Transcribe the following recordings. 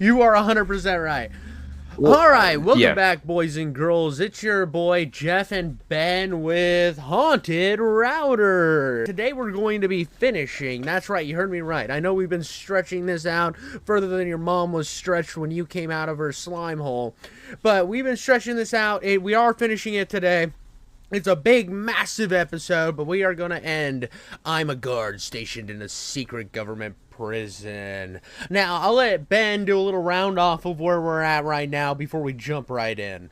You are 100% right. Well, All right, welcome yeah. back, boys and girls. It's your boy Jeff and Ben with Haunted Router. Today we're going to be finishing. That's right, you heard me right. I know we've been stretching this out further than your mom was stretched when you came out of her slime hole. But we've been stretching this out. We are finishing it today. It's a big, massive episode, but we are going to end. I'm a guard stationed in a secret government prison. Now, I'll let Ben do a little round off of where we're at right now before we jump right in.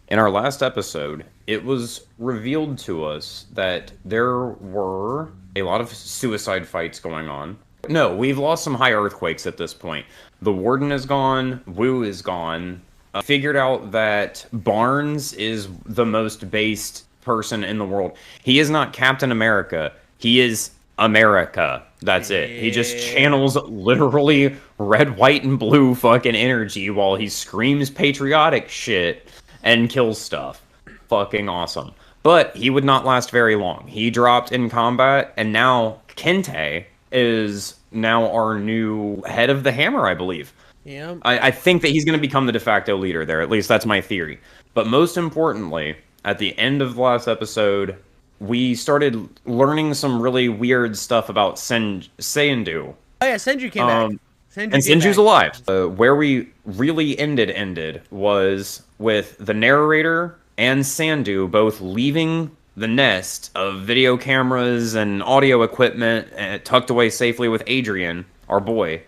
In our last episode, it was revealed to us that there were a lot of suicide fights going on. No, we've lost some high earthquakes at this point. The warden is gone. Wu is gone. Figured out that Barnes is the most based person in the world. He is not Captain America. He is America. That's it. He just channels literally red, white, and blue fucking energy while he screams patriotic shit and kills stuff. Fucking awesome. But he would not last very long. He dropped in combat, and now Kente is now our new head of the Hammer, I believe. Yeah. I think that he's going to become the de facto leader there. At least that's my theory. But most importantly, at the end of the last episode, we started learning some really weird stuff about Sandhu. Oh yeah, Sandhu came back. And Sandhu's alive. Where we really ended was with the narrator and Sandhu both leaving the nest of video cameras and audio equipment tucked away safely with Adrian, our boy.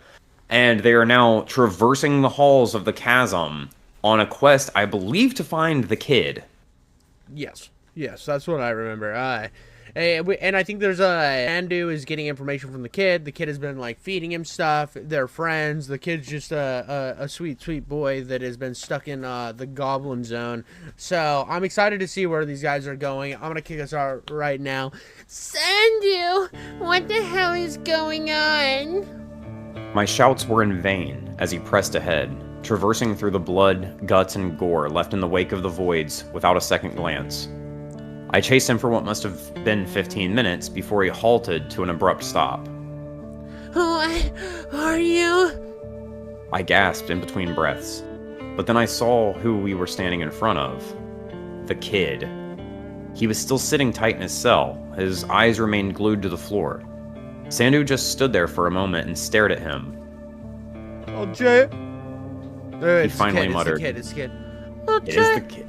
And they are now traversing the halls of the chasm on a quest, I believe, to find the kid. Yes, that's what I remember. And I think there's Sandhu is getting information from the kid. The kid has been like feeding him stuff. They're friends. The kid's just a sweet boy that has been stuck in the goblin zone. So I'm excited to see where these guys are going. I'm gonna kick us out right now. Sandhu, what the hell is going on? My shouts were in vain as he pressed ahead, traversing through the blood, guts, and gore left in the wake of the voids without a second glance. I chased him for what must have been 15 minutes before he halted to an abrupt stop. Who are you? I gasped in between breaths, but then I saw who we were standing in front of. The kid. He was still sitting tight in his cell. His eyes remained glued to the floor. Sandhu just stood there for a moment and stared at him. Oh, Jay. He finally muttered. It's the kid. It is the kid.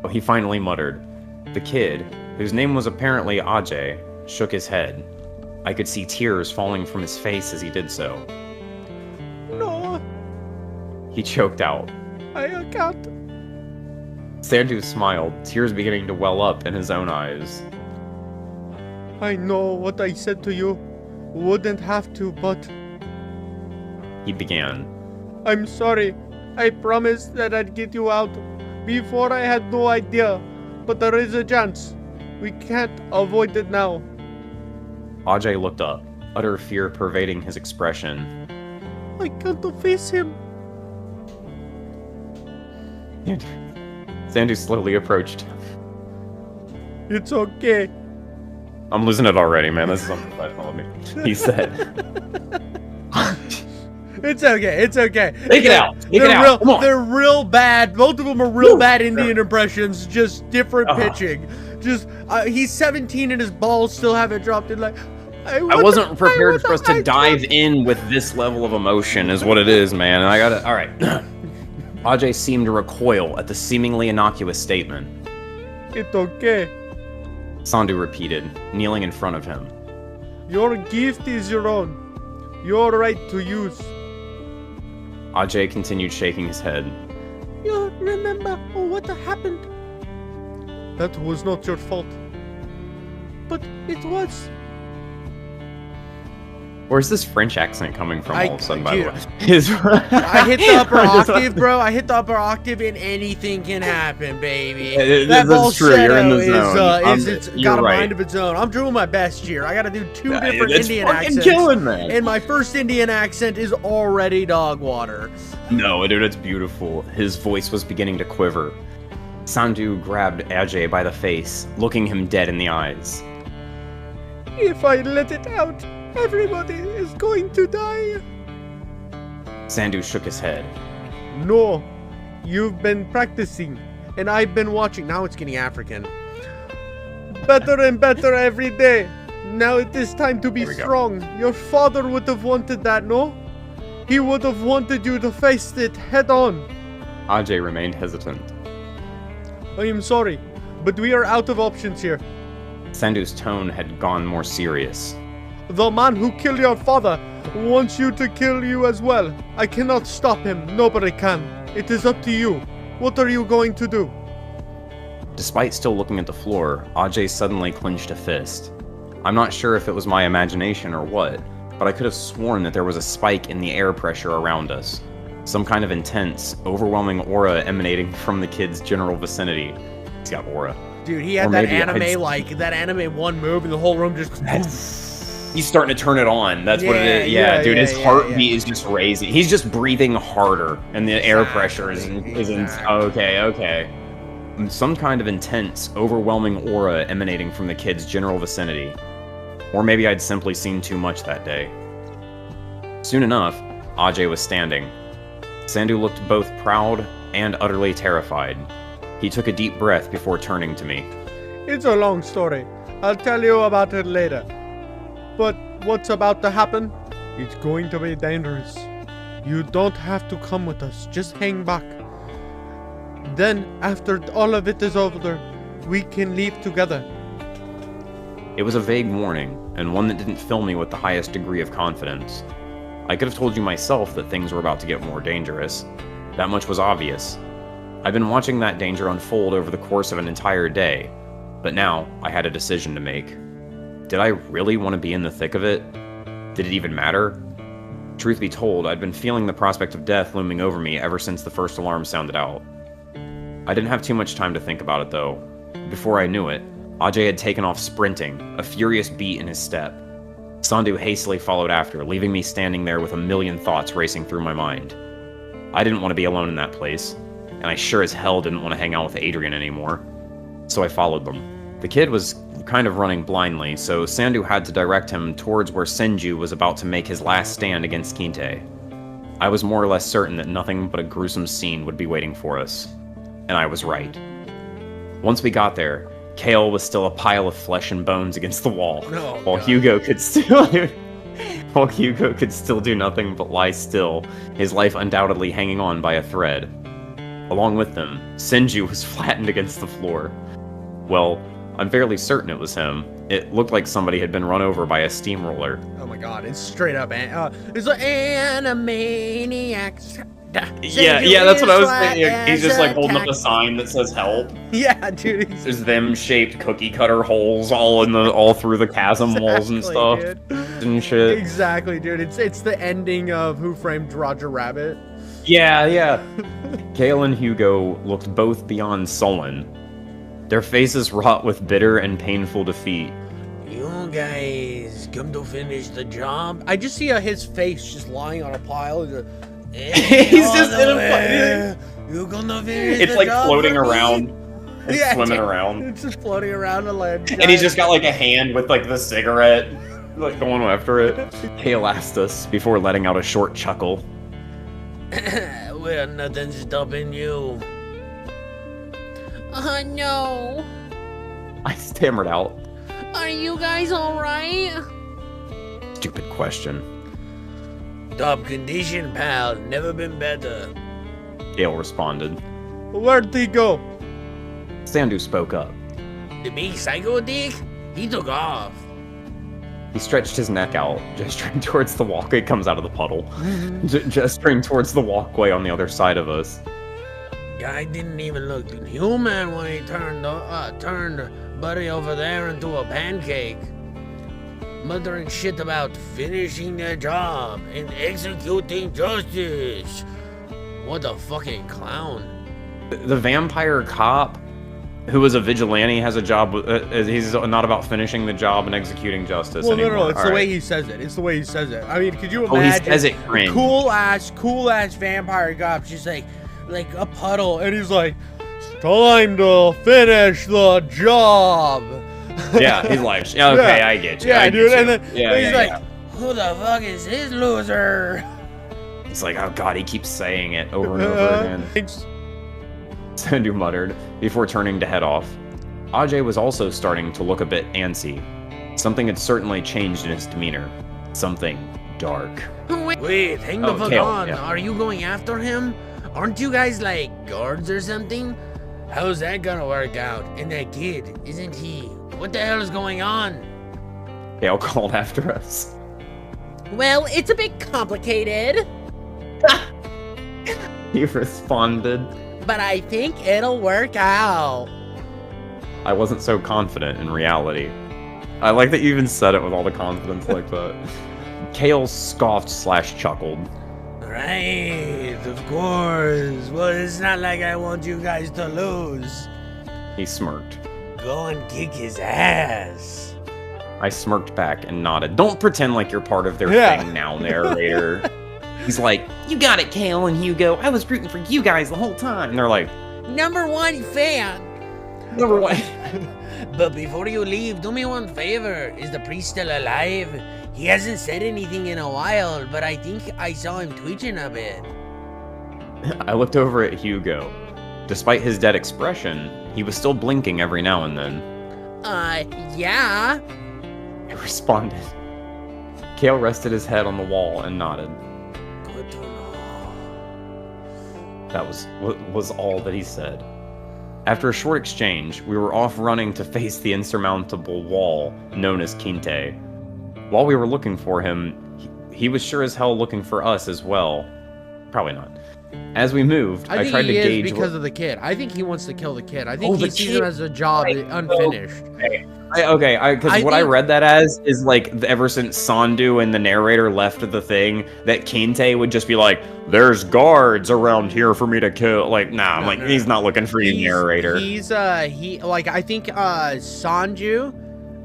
Oh, he finally muttered. The kid, whose name was apparently Ajay, shook his head. I could see tears falling from his face as he did so. No. He choked out. I can't. Sandhu smiled, tears beginning to well up in his own eyes. I know what I said to you. Wouldn't have to, but... He began. I'm sorry. I promised that I'd get you out. Before I had no idea. But there is a chance. We can't avoid it now. Ajay looked up, utter fear pervading his expression. I can't face him. Sandhu slowly approached him. It's okay. I'm losing it already, man. This is unprofessional of me. He said. It's okay. Take it out. Come on. They're real bad. Both of them are real bad Indian impressions. Just different pitching. Just he's 17 and his balls still haven't dropped in. Like I wasn't prepared for us to dive in with this level of emotion. Is what it is, man. And I gotta. All right. Ajay seemed to recoil at the seemingly innocuous statement. It's okay. Sandhu repeated, kneeling in front of him. Your gift is your own. Your right to use. Ajay continued shaking his head. You remember what happened? That was not your fault. But it was. Where's this French accent coming from all of a sudden, by the way? I hit the upper octave, bro. I hit the upper octave and anything can happen, baby. That's true. You're in the zone. It's got a mind of its own. I'm doing my best here. I gotta do two different Indian accents. Killing, man. And my first Indian accent is already dog water. No, dude, it's beautiful. His voice was beginning to quiver. Sandhu grabbed Ajay by the face, looking him dead in the eyes. If I let it out, everybody is going to die. Sandhu shook his head. No, you've been practicing, and I've been watching. Now it's getting African. Better and better every day. Now it is time to be strong. Your father would have wanted that, no? He would have wanted you to face it head on. Ajay remained hesitant. I am sorry, but we are out of options here. Sandhu's tone had gone more serious. The man who killed your father wants you to kill you as well. I cannot stop him. Nobody can. It is up to you. What are you going to do? Despite still looking at the floor, Ajay suddenly clenched a fist. I'm not sure if it was my imagination or what, but I could have sworn that there was a spike in the air pressure around us. Some kind of intense, overwhelming aura emanating from the kid's general vicinity. He's got aura. Dude, he had that anime, like, that anime one move and the whole room just... He's starting to turn it on. That's what it is. Yeah, dude, his heartbeat is just raising. He's just breathing harder, and the air pressure is okay. Some kind of intense, overwhelming aura emanating from the kid's general vicinity. Or maybe I'd simply seen too much that day. Soon enough, Ajay was standing. Sandhu looked both proud and utterly terrified. He took a deep breath before turning to me. It's a long story. I'll tell you about it later. But what's about to happen? It's going to be dangerous. You don't have to come with us. Just hang back. Then, after all of it is over, we can leave together. It was a vague warning, and one that didn't fill me with the highest degree of confidence. I could have told you myself that things were about to get more dangerous. That much was obvious. I've been watching that danger unfold over the course of an entire day, but now I had a decision to make. Did I really want to be in the thick of it? Did it even matter? Truth be told, I'd been feeling the prospect of death looming over me ever since the first alarm sounded out. I didn't have too much time to think about it, though. Before I knew it, Ajay had taken off sprinting, a furious beat in his step. Sandhu hastily followed after, leaving me standing there with a million thoughts racing through my mind. I didn't want to be alone in that place, and I sure as hell didn't want to hang out with Adrian anymore. So I followed them. The kid was kind of running blindly, so Sandhu had to direct him towards where Senju was about to make his last stand against Kinte. I was more or less certain that nothing but a gruesome scene would be waiting for us. And I was right. Once we got there, Kale was still a pile of flesh and bones against the wall, while Hugo could still do nothing but lie still, his life undoubtedly hanging on by a thread. Along with them, Senju was flattened against the floor. Well, I'm fairly certain it was him. It looked like somebody had been run over by a steamroller. Oh my god, it's straight up, it's like Animaniacs. Yeah, that's what I was thinking. He's just like holding up a sign that says help. Yeah, dude. There's them-shaped cookie cutter holes all through the chasm walls and stuff. Dude. And shit. Exactly, dude. It's the ending of Who Framed Roger Rabbit. Yeah. Kale and Hugo looked both beyond sullen. Their faces wrought with bitter and painful defeat. You guys come to finish the job? I just see his face just lying on a pile. He's just in a You're gonna finish It's the like job floating for me? around. It's swimming around. It's just floating around a land. And he's just got like a hand with like the cigarette, like going after it. Kale asked us before letting out a short chuckle. Well, nothing's stopping you. No. I stammered out. Are you guys alright? Stupid question. Top condition, pal. Never been better. Kale responded. Where'd he go? Sandhu spoke up. The big psycho dick? He took off. He stretched his neck out, gesturing towards the walkway. It comes out of the puddle. Gesturing towards the walkway on the other side of us. Guy didn't even look human when he turned Buddy over there into a pancake. Muttering shit about finishing their job and executing justice. What a fucking clown. The vampire cop, who was a vigilante, has a job. He's not about finishing the job and executing justice anymore. No, it's the way he says it. It's the way he says it. I mean, could you imagine? Oh, he says it cringe. Cool ass vampire cop just like a puddle, and he's like, it's time to finish the job. Yeah, he's like, okay, I get you. Yeah, dude, and then he's like, who the fuck is this loser? He's like, oh god, he keeps saying it over and over again. Sandhu muttered, before turning to head off. Ajay was also starting to look a bit antsy. Something had certainly changed in his demeanor. Something dark. Wait, hang the fuck Kale, on. yeah. Are you going after him? Aren't you guys like guards or something? How's that gonna work out? And that kid, isn't he? What the hell is going on? Kale called after us. Well, it's a bit complicated, He responded. but I think it'll work out. I wasn't so confident in reality. I like that you even said it with all the confidence like that. Kale scoffed / chuckled. Right, of course. Well, it's not like I want you guys to lose. He smirked. Go and kick his ass. I smirked back and nodded. Don't pretend like you're part of their thing now, narrator. He's like, you got it, Kale and Hugo. I was rooting for you guys the whole time. And they're like, #1 fan. number one. But before you leave, do me one favor. Is the priest still alive? He hasn't said anything in a while, but I think I saw him twitching a bit. I looked over at Hugo. Despite his dead expression, he was still blinking every now and then. Yeah. He responded. Kale rested his head on the wall and nodded. Good to know. That was all that he said. After a short exchange, we were off running to face the insurmountable wall known as Kinte. While we were looking for him, he was sure as hell looking for us as well. Probably not. As we moved, I tried to gauge because of the kid. I think he wants to kill the kid. I think Oh, he the sees kid. him as a job unfinished. Because what I read that as is like ever since Sandhu and the narrator left the thing, that Kinte would just be like, "There's guards around here for me to kill." Like, nah, I'm like, he's not looking for you, narrator. I think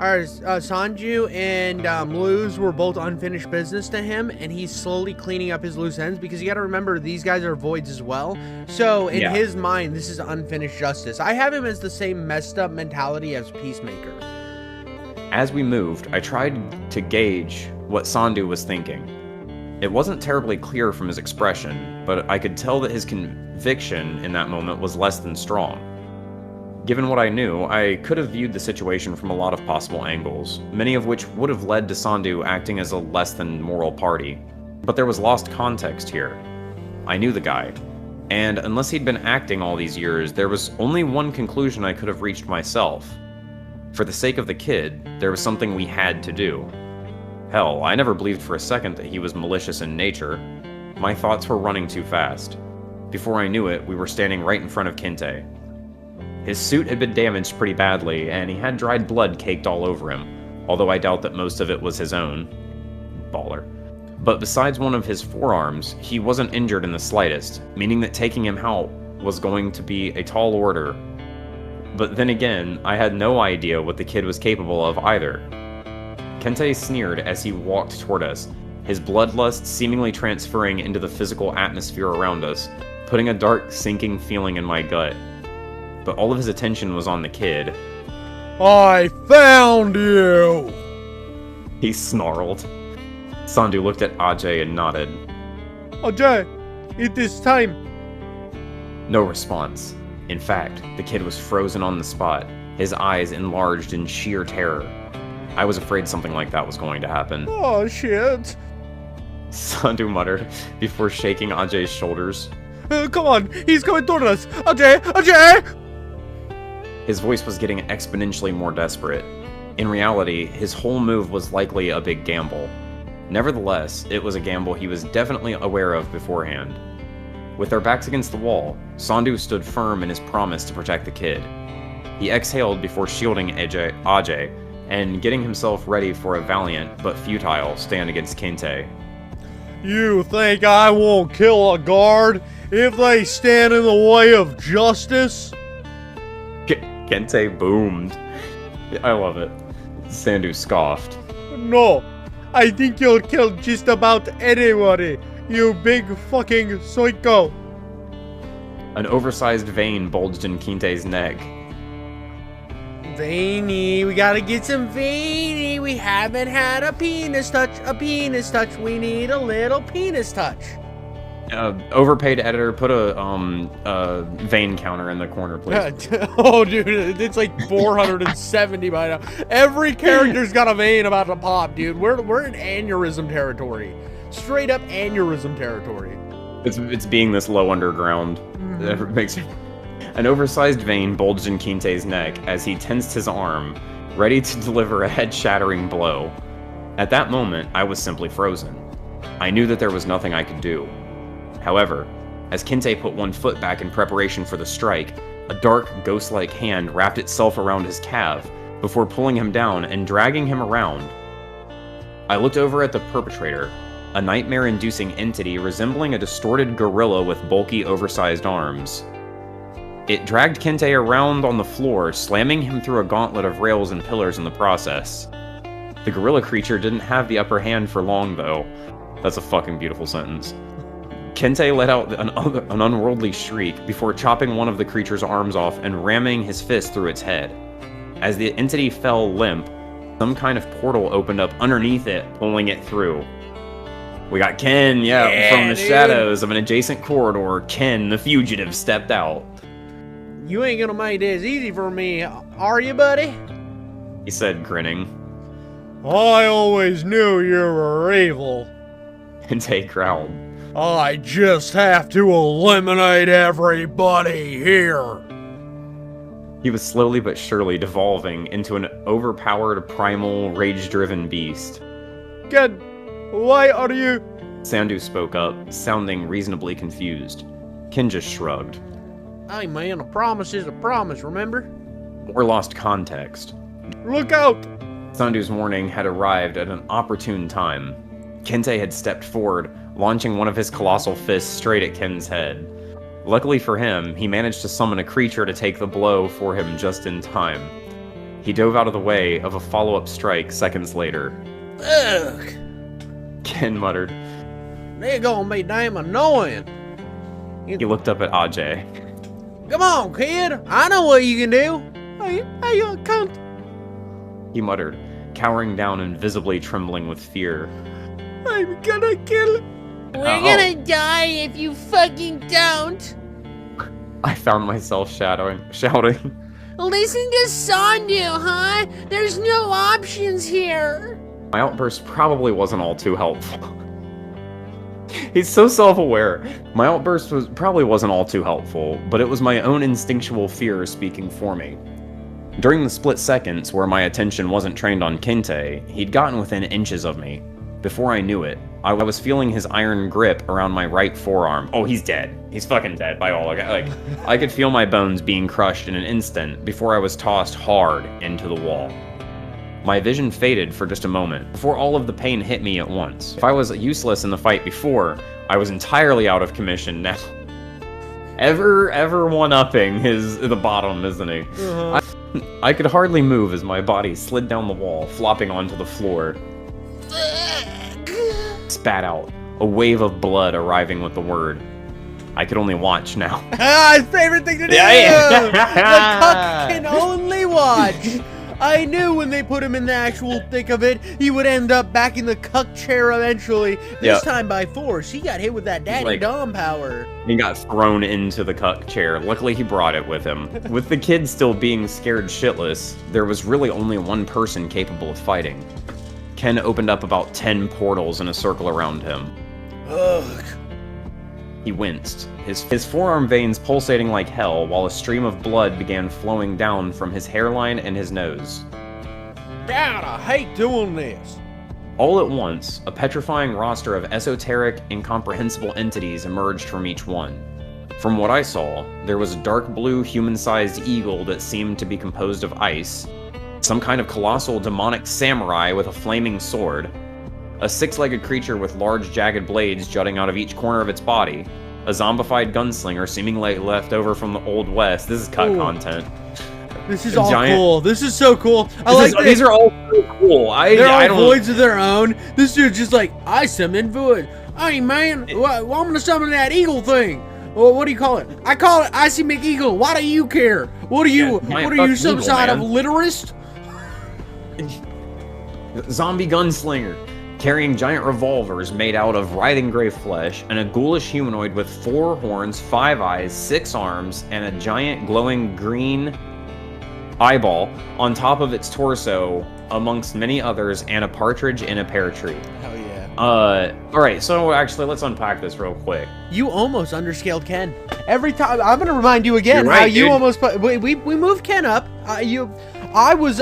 Sanju and Luz were both unfinished business to him, and he's slowly cleaning up his loose ends because you got to remember these guys are voids as well. So in his mind, this is unfinished justice. I have him as the same messed up mentality as Peacemaker. As we moved, I tried to gauge what Sandhu was thinking. It wasn't terribly clear from his expression, but I could tell that his conviction in that moment was less than strong. Given what I knew, I could have viewed the situation from a lot of possible angles, many of which would have led to Sandhu acting as a less than moral party. But there was lost context here. I knew the guy, and unless he'd been acting all these years, there was only one conclusion I could have reached myself. For the sake of the kid, there was something we had to do. Hell, I never believed for a second that he was malicious in nature. My thoughts were running too fast. Before I knew it, we were standing right in front of Kinte. His suit had been damaged pretty badly, and he had dried blood caked all over him, although I doubt that most of it was his own. Baller. But besides one of his forearms, he wasn't injured in the slightest, meaning that taking him out was going to be a tall order. But then again, I had no idea what the kid was capable of either. Kinte sneered as he walked toward us, his bloodlust seemingly transferring into the physical atmosphere around us, putting a dark, sinking feeling in my gut. But all of his attention was on the kid. I found you! He snarled. Sandhu looked at Ajay and nodded. Ajay, it is time. No response. In fact, the kid was frozen on the spot, his eyes enlarged in sheer terror. I was afraid something like that was going to happen. Oh, shit. Sandhu muttered before shaking Ajay's shoulders. Come on, he's coming toward us. Ajay, Ajay! His voice was getting exponentially more desperate. In reality, his whole move was likely a big gamble. Nevertheless, it was a gamble he was definitely aware of beforehand. With their backs against the wall, Sandhu stood firm in his promise to protect the kid. He exhaled before shielding Ajay and getting himself ready for a valiant but futile stand against Kinte. You think I won't kill a guard if they stand in the way of justice? Kinte boomed. I love it. Sandhu scoffed. No, I think you'll kill just about anybody, you big fucking psycho. An oversized vein bulged in Kinte's neck. Veiny, we gotta get some veiny. We haven't had a penis touch, we need a little penis touch. Overpaid editor, put a vein counter in the corner, please. Oh, dude, it's like 470 by now. Every character's got a vein about to pop, dude. We're in aneurysm territory. Straight up aneurysm territory. It's being this low underground. That makes an oversized vein bulged in Kinte's neck as he tensed his arm, ready to deliver a head-shattering blow. At that moment, I was simply frozen. I knew that there was nothing I could do. However, as Kinte put one foot back in preparation for the strike, a dark, ghost-like hand wrapped itself around his calf before pulling him down and dragging him around. I looked over at the perpetrator, a nightmare-inducing entity resembling a distorted gorilla with bulky, oversized arms. It dragged Kinte around on the floor, slamming him through a gauntlet of rails and pillars in the process. The gorilla creature didn't have the upper hand for long, though. That's a fucking beautiful sentence. Kinte let out an unworldly shriek before chopping one of the creature's arms off and ramming his fist through its head. As the entity fell limp, some kind of portal opened up underneath it, pulling it through. We got Ken, from the shadows of an adjacent corridor. Ken, the fugitive, stepped out. You ain't gonna make this easy for me, are you, buddy? He said, grinning. I always knew you were evil. Kinte growled. I just have to eliminate everybody here. He was slowly but surely devolving into an overpowered, primal, rage-driven beast. Ken, why are you... Sandhu spoke up, sounding reasonably confused. Ken just shrugged. Hey man, a promise is a promise, remember? Or lost context. Look out! Sandhu's warning had arrived at an opportune time. Kinte had stepped forward, launching one of his colossal fists straight at Ken's head. Luckily for him, he managed to summon a creature to take the blow for him just in time. He dove out of the way of a follow-up strike seconds later. Ugh! Ken muttered. They're gonna be damn annoying. He looked up at Ajay. Come on, kid. I know what you can do. Hey, you cunt. He muttered, cowering down and visibly trembling with fear. I'm gonna kill him. We're gonna die if you fucking don't. I found myself shouting. Listen to Sandhu, huh? There's no options here. My outburst probably wasn't all too helpful. He's so self-aware. My outburst probably wasn't all too helpful, but it was my own instinctual fear speaking for me. During the split seconds where my attention wasn't trained on Kinte, he'd gotten within inches of me. Before I knew it, I was feeling his iron grip around my right forearm. Oh, he's dead. He's fucking dead by all. I could feel my bones being crushed in an instant before I was tossed hard into the wall. My vision faded for just a moment, before all of the pain hit me at once. If I was useless in the fight before, I was entirely out of commission now. Ever one-upping the bottom, isn't he? Uh-huh. I could hardly move as my body slid down the wall, flopping onto the floor. Spat out, a wave of blood arriving with the word. I could only watch now. His favorite thing to do! Yeah. The cuck can only watch! I knew when they put him in the actual thick of it, he would end up back in the cuck chair eventually. This time by force. He got hit with that Daddy Dom power. He got thrown into the cuck chair. Luckily, he brought it with him. With the kid still being scared shitless, there was really only one person capable of fighting. Ken opened up about 10 portals in a circle around him. Ugh. He winced, his forearm veins pulsating like hell while a stream of blood began flowing down from his hairline and his nose. God, I hate doing this. All at once, a petrifying roster of esoteric, incomprehensible entities emerged from each one. From what I saw, there was a dark blue human-sized eagle that seemed to be composed of ice, some kind of colossal demonic samurai with a flaming sword, a six-legged creature with large jagged blades jutting out of each corner of its body, a zombified gunslinger seemingly left over from the Old West. This is cut content. This is all cool. This is so cool. These are all so cool. They're all voids of their own. This dude's just like, I summon void. Hey man, I'm gonna summon that eagle thing. Well, what do you call it? I call it Icy McEagle. Why do you care? What are you? What are you, some eagle, sort of literist? Zombie gunslinger. carrying giant revolvers made out of writhing gray flesh, and a ghoulish humanoid with 4 horns, 5 eyes, 6 arms, and a giant glowing green eyeball on top of its torso, amongst many others, and a partridge in a pear tree. Hell yeah. Alright, so actually, let's unpack this real quick. You almost underscaled Ken. Every time, I'm gonna remind you again You're right, how you dude. almost put, we moved Ken up. I was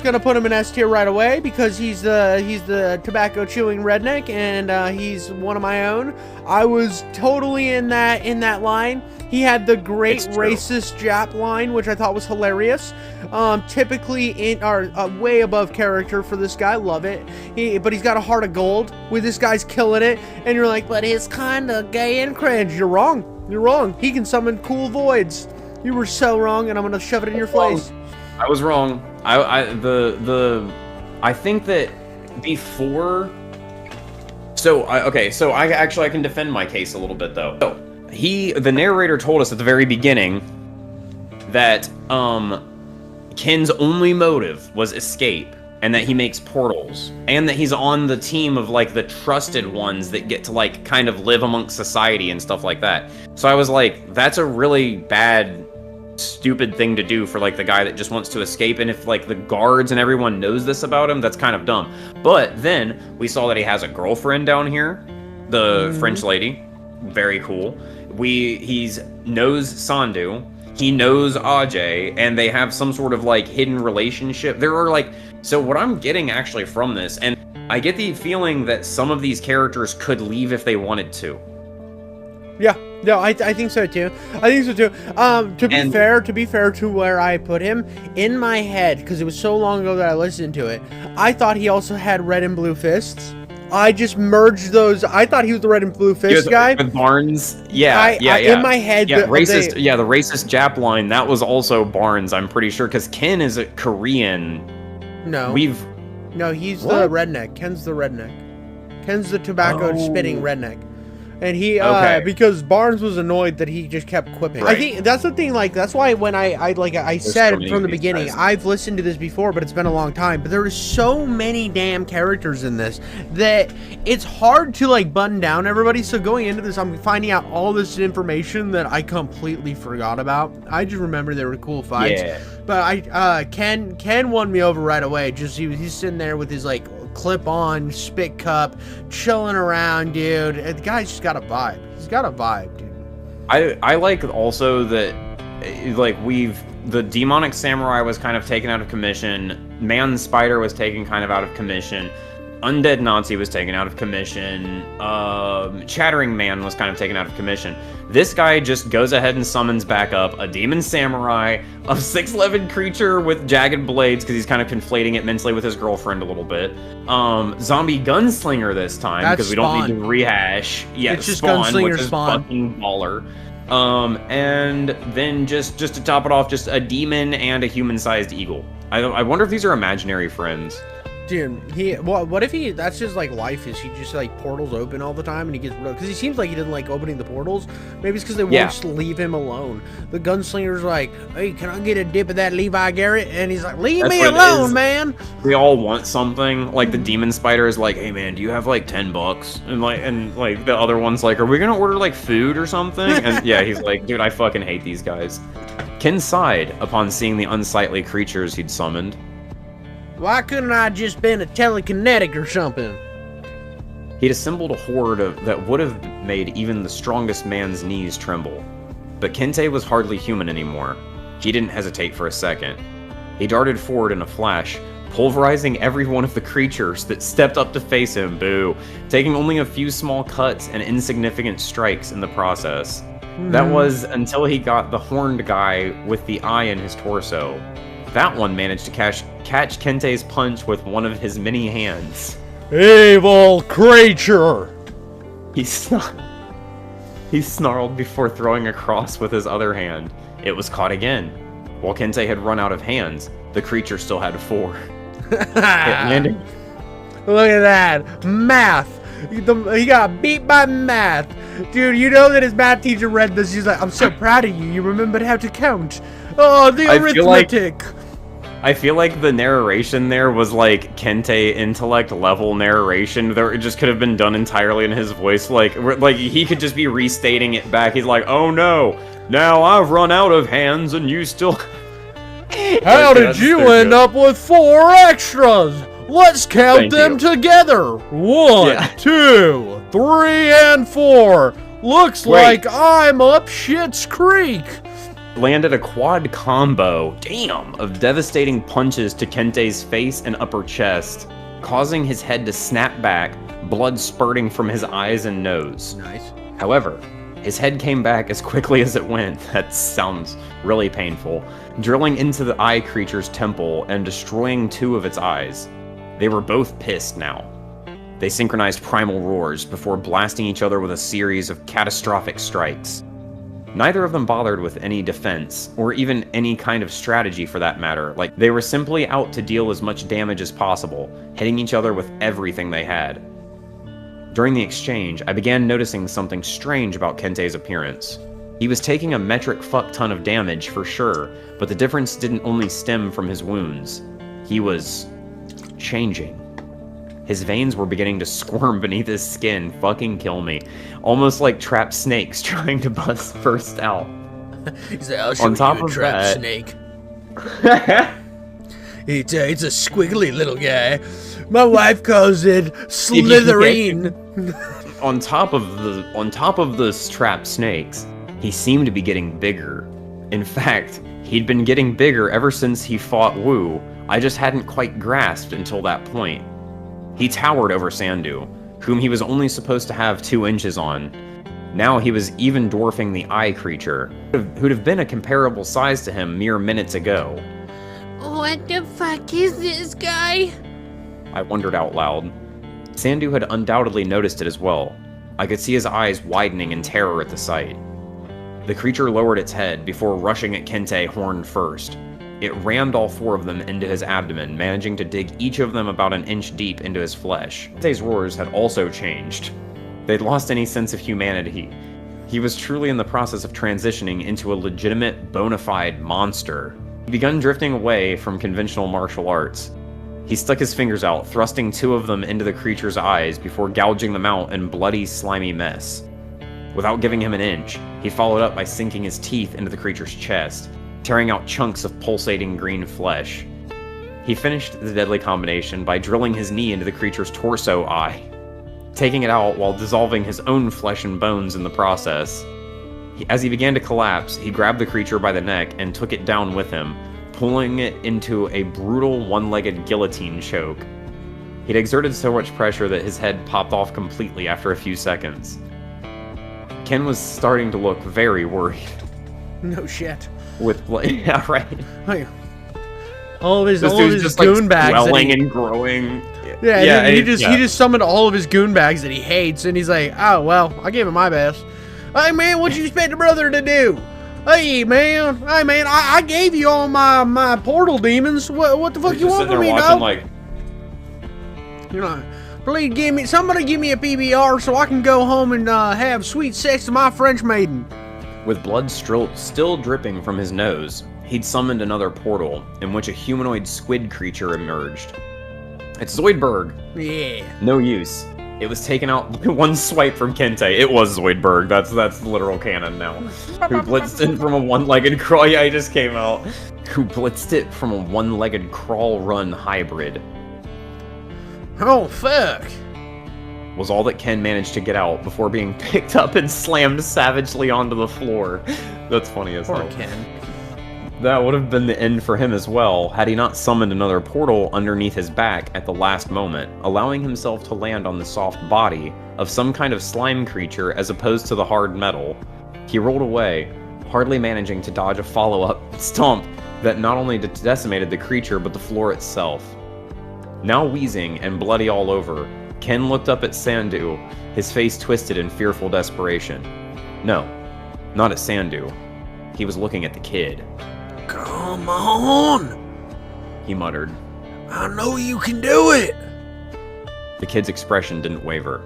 gonna put him in S tier right away because he's the tobacco chewing redneck, and he's one of my own. I was totally in that line. He had the great racist Jap line, which I thought was hilarious. Typically way above character for this guy. Love it. But he's got a heart of gold. With this guy's killing it, and you're like, but he's kinda gay and cringe. You're wrong. You're wrong. He can summon cool voids. You were so wrong, and I'm gonna shove it in your face. I was wrong. I think that before. So I can defend my case a little bit though. So the narrator told us at the very beginning that Ken's only motive was escape, and that he makes portals, and that he's on the team of like the trusted ones that get to like kind of live amongst society and stuff like that. So I was like, that's a really bad, stupid thing to do for like the guy that just wants to escape, and if like the guards and everyone knows this about him, that's kind of dumb. But then we saw that he has a girlfriend down here, the French lady. Very cool. He knows Sandhu, he knows Ajay, and they have some sort of like hidden relationship. There are like, so what I'm getting actually from this, and I get the feeling that some of these characters could leave if they wanted to. Yeah, no, I think so too. I think so too. To be fair to where I put him in my head, because it was so long ago that I listened to it, I thought he also had red and blue fists. I just merged those. I thought he was the red and blue fist guy. With Barnes, yeah. In my head, the racist Jap line, that was also Barnes, I'm pretty sure, because Ken is a Korean. No, he's the redneck. Ken's the redneck. Ken's the tobacco spitting redneck. And he, because Barnes was annoyed that he just kept quipping. Right. I think that's the thing, like, that's why when I said from the beginning, I've listened to this before, but it's been a long time, but there are so many damn characters in this that it's hard to, like, button down everybody, so going into this, I'm finding out all this information that I completely forgot about. I just remember there were cool fights. Yeah. But Ken won me over right away. Just, he's sitting there with his, like, clip-on spit cup, chilling around, dude. The guy's just got a vibe. He's got a vibe, dude. I like also that, like, the demonic samurai was kind of taken out of commission, man spider was taken kind of out of commission, undead Nazi was taken out of commission, chattering man was kind of taken out of commission. This guy just goes ahead and summons back up a demon samurai, a 6'11" creature with jagged blades, because he's kind of conflating it mentally with his girlfriend a little bit. Zombie gunslinger this time, because we don't need to rehash. Yeah, it's just Spawn, gunslinger which is Spawn. fucking baller. And then just to top it off, just a demon and a human-sized eagle. I wonder if these are imaginary friends. Dude, what if that's just like life is, he just like portals open all the time and he gets, because he seems like he doesn't like opening the portals. Maybe it's because they won't just leave him alone. The gunslinger's like, hey, can I get a dip of that Levi Garrett? And he's like, leave me alone, man. We all want something. Like the demon spider is like, hey man, do you have like $10? And like the other one's like, are we gonna order like food or something? And yeah, he's like, dude, I fucking hate these guys. Ken sighed upon seeing the unsightly creatures he'd summoned. Why couldn't I just been a telekinetic or something? He'd assembled a horde that would have made even the strongest man's knees tremble. But Kente was hardly human anymore. He didn't hesitate for a second. He darted forward in a flash, pulverizing every one of the creatures that stepped up to face him, taking only a few small cuts and insignificant strikes in the process. That was until he got the horned guy with the eye in his torso. That one managed to catch Kente's punch with one of his many hands. Evil creature! He snarled before throwing a cross with his other hand. It was caught again. While Kente had run out of hands, the creature still had 4. It landed. Look at that. Math. He got beat by math. Dude, you know that his math teacher read this. He's like, I'm so proud of you. You remembered how to count. Oh, the arithmetic. I feel like the narration there was like Kente intellect level narration. There, it just could have been done entirely in his voice. Like he could just be restating it back. He's like, "Oh no, now I've run out of hands, and you still." How did you end up with 4 extras? Let's count them together. 1, 2, 3, and 4. Looks like I'm up Shit's Creek. Landed a quad combo, damn, of devastating punches to Kente's face and upper chest, causing his head to snap back, blood spurting from his eyes and nose. Nice. However, his head came back as quickly as it went. That sounds really painful. Drilling into the eye creature's temple and destroying 2 of its eyes. They were both pissed now. They synchronized primal roars before blasting each other with a series of catastrophic strikes. Neither of them bothered with any defense, or even any kind of strategy for that matter. Like, they were simply out to deal as much damage as possible, hitting each other with everything they had. During the exchange, I began noticing something strange about Kente's appearance. He was taking a metric fuck ton of damage for sure, but the difference didn't only stem from his wounds. He was changing. His veins were beginning to squirm beneath his skin, fucking kill me. Almost like trapped snakes trying to burst out. He's like, I'll show you a trapped snake. It's a squiggly little guy. My wife calls it Slytherin. On top of the trapped snakes, he seemed to be getting bigger. In fact, he'd been getting bigger ever since he fought Wu. I just hadn't quite grasped until that point. He towered over Sandhu, whom he was only supposed to have 2 inches on. Now he was even dwarfing the eye creature, who'd have been a comparable size to him mere minutes ago. What the fuck is this guy? I wondered out loud. Sandhu had undoubtedly noticed it as well. I could see his eyes widening in terror at the sight. The creature lowered its head before rushing at Kente horn first. It rammed all 4 of them into his abdomen, managing to dig each of them about an inch deep into his flesh. Kente's roars had also changed. They'd lost any sense of humanity. He was truly in the process of transitioning into a legitimate, bona fide monster. He'd begun drifting away from conventional martial arts. He stuck his fingers out, thrusting 2 of them into the creature's eyes before gouging them out in bloody, slimy mess. Without giving him an inch, he followed up by sinking his teeth into the creature's chest, tearing out chunks of pulsating green flesh. He finished the deadly combination by drilling his knee into the creature's torso eye, taking it out while dissolving his own flesh and bones in the process. As he began to collapse, he grabbed the creature by the neck and took it down with him, pulling it into a brutal one-legged guillotine choke. He'd exerted so much pressure that his head popped off completely after a few seconds. Ken was starting to look very worried. No shit. With yeah, right. All of his goon bags, swelling and growing. Yeah, he just summoned all of his goon bags that he hates, and he's like, oh well, I gave him my best. Hey man, what you expect a brother to do? Hey man, I gave you all my portal demons. What the fuck you want from me, dog? Like, you know, please somebody give me a PBR so I can go home and have sweet sex with my French maiden. With blood still dripping from his nose, he'd summoned another portal, in which a humanoid squid creature emerged. It's Zoidberg. Yeah. No use. It was taken out one swipe from Kente. It was Zoidberg. That's literal canon now. Who blitzed in from a one-legged crawl. Yeah, he just came out. Who blitzed it from a one-legged crawl-run hybrid. Oh, fuck. Was all that Ken managed to get out before being picked up and slammed savagely onto the floor. That's funny as hell. Poor Ken. That would have been the end for him as well, had he not summoned another portal underneath his back at the last moment, allowing himself to land on the soft body of some kind of slime creature as opposed to the hard metal. He rolled away, hardly managing to dodge a follow-up stomp that not only decimated the creature but the floor itself. Now wheezing and bloody all over, Ken looked up at Sandhu, his face twisted in fearful desperation. No, not at Sandhu. He was looking at the kid. Come on! He muttered. I know you can do it! The kid's expression didn't waver,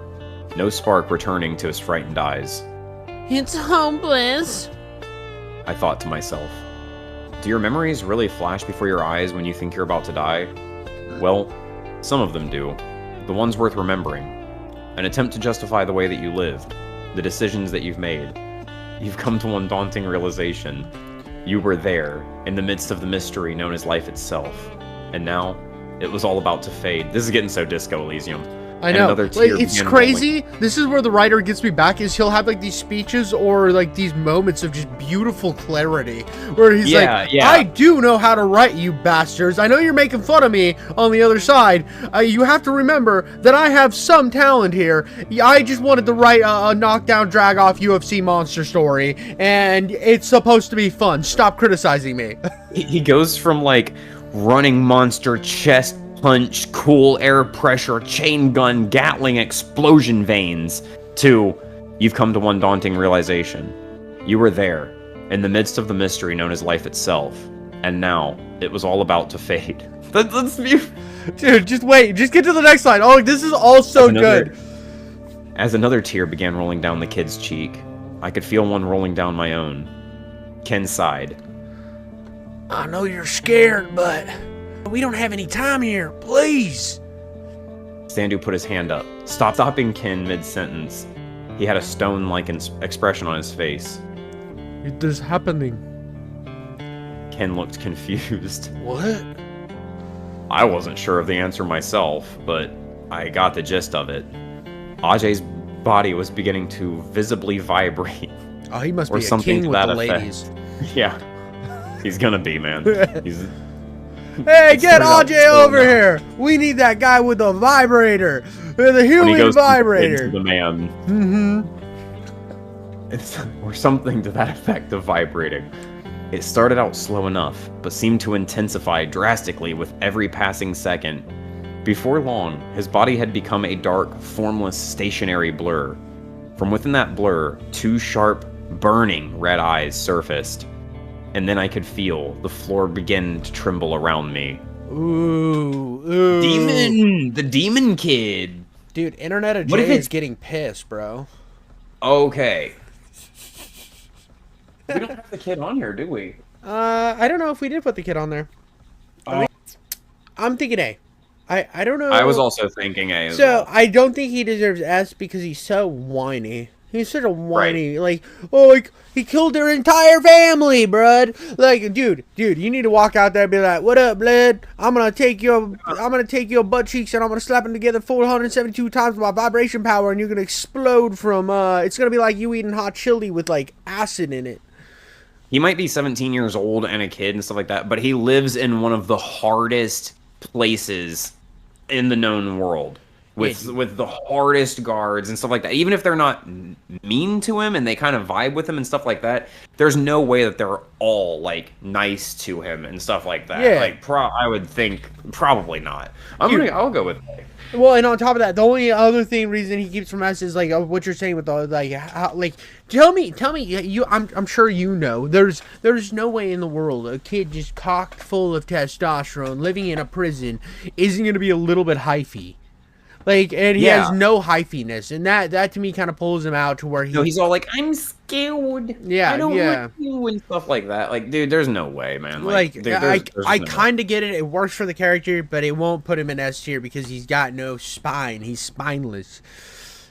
no spark returning to his frightened eyes. It's hopeless. I thought to myself. Do your memories really flash before your eyes when you think you're about to die? Well, some of them do. The ones worth remembering. An attempt to justify the way that you lived, the decisions that you've made. You've come to one daunting realization. You were there, in the midst of the mystery known as life itself. And now, it was all about to fade. This is getting so Disco Elysium. I know. Like, it's crazy. This is where the writer gets me back, is he'll have like these speeches or like these moments of just beautiful clarity where he's I do know how to write, you bastards. I know you're making fun of me on the other side. You have to remember that I have some talent here. I just wanted to write a knockdown, drag off UFC monster story, and it's supposed to be fun. Stop criticizing me. He goes from like running monster chest punch, cool air pressure, chain gun, Gatling explosion veins, to you've come to one daunting realization. You were there, in the midst of the mystery known as life itself, and now it was all about to fade. That's beautiful. Dude, just wait. Just get to the next line. Oh, this is all so good. As another tear began rolling down the kid's cheek, I could feel one rolling down my own. Ken sighed. I know you're scared, but we don't have any time here. Please. Sandhu put his hand up, stopping Ken mid-sentence. He had a stone-like expression on his face. It is happening. Ken looked confused. What? I wasn't sure of the answer myself, but I got the gist of it. Ajay's body was beginning to visibly vibrate. Oh, he must be a king with the ladies. Yeah. He's gonna be, man. Hey, get Ajay over here! We need that guy with the vibrator! The human vibrator! Into the man. Or something to that effect of vibrating. It started out slow enough, but seemed to intensify drastically with every passing second. Before long, his body had become a dark, formless, stationary blur. From within that blur, two sharp, burning red eyes surfaced. And then I could feel the floor begin to tremble around me. Ooh. Demon! The demon kid! Dude, Internet of J is getting pissed, bro. Okay. We don't have the kid on here, do we? I don't know if we did put the kid on there. I'm thinking A. I don't know. I was also thinking A as well. So, I don't think he deserves S because he's so whiny. He's such a whiny, like, oh, like, he killed their entire family, brud. Like, dude, you need to walk out there and be like, what up, blood? I'm gonna take your butt cheeks and I'm gonna slap them together 472 times with my vibration power, and you're gonna explode from, it's gonna be like you eating hot chili with, like, acid in it. He might be 17 years old and a kid and stuff like that, but he lives in one of the hardest places in the known world. With the hardest guards and stuff like that. Even if they're not mean to him and they kind of vibe with him and stuff like that, there's no way that they're all, like, nice to him and stuff like that. Yeah. Like, I would think probably not. I'll go with A. Well, and on top of that, the only other reason he keeps from us is, like, what you're saying with the, like, how, like, tell me, I'm sure you know, there's no way in the world a kid just cocked full of testosterone living in a prison isn't going to be a little bit hyphy. Like, and he has no hyphiness, and that to me kind of pulls him out to where he's all like, I'm scared. Yeah, I don't want you and stuff like that. Like, dude, there's no way, man. I kind of get it. It works for the character, but it won't put him in S tier because he's got no spine. He's spineless.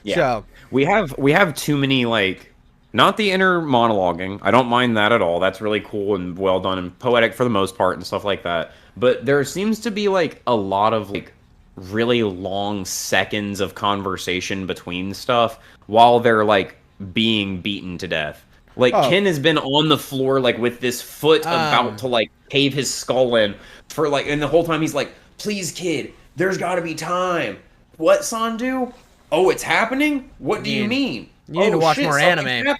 Yeah. So we have too many, like, not the inner monologuing. I don't mind that at all. That's really cool and well done and poetic for the most part and stuff like that. But there seems to be, like, a lot of, like, really long seconds of conversation between stuff while they're, like, being beaten to death. Like, Ken has been on the floor, like, with this foot about to, like, cave his skull in for, like, and the whole time he's like, please, kid, there's gotta be time. What, Sandhu? Oh, it's happening? What do you mean? You need to watch more anime.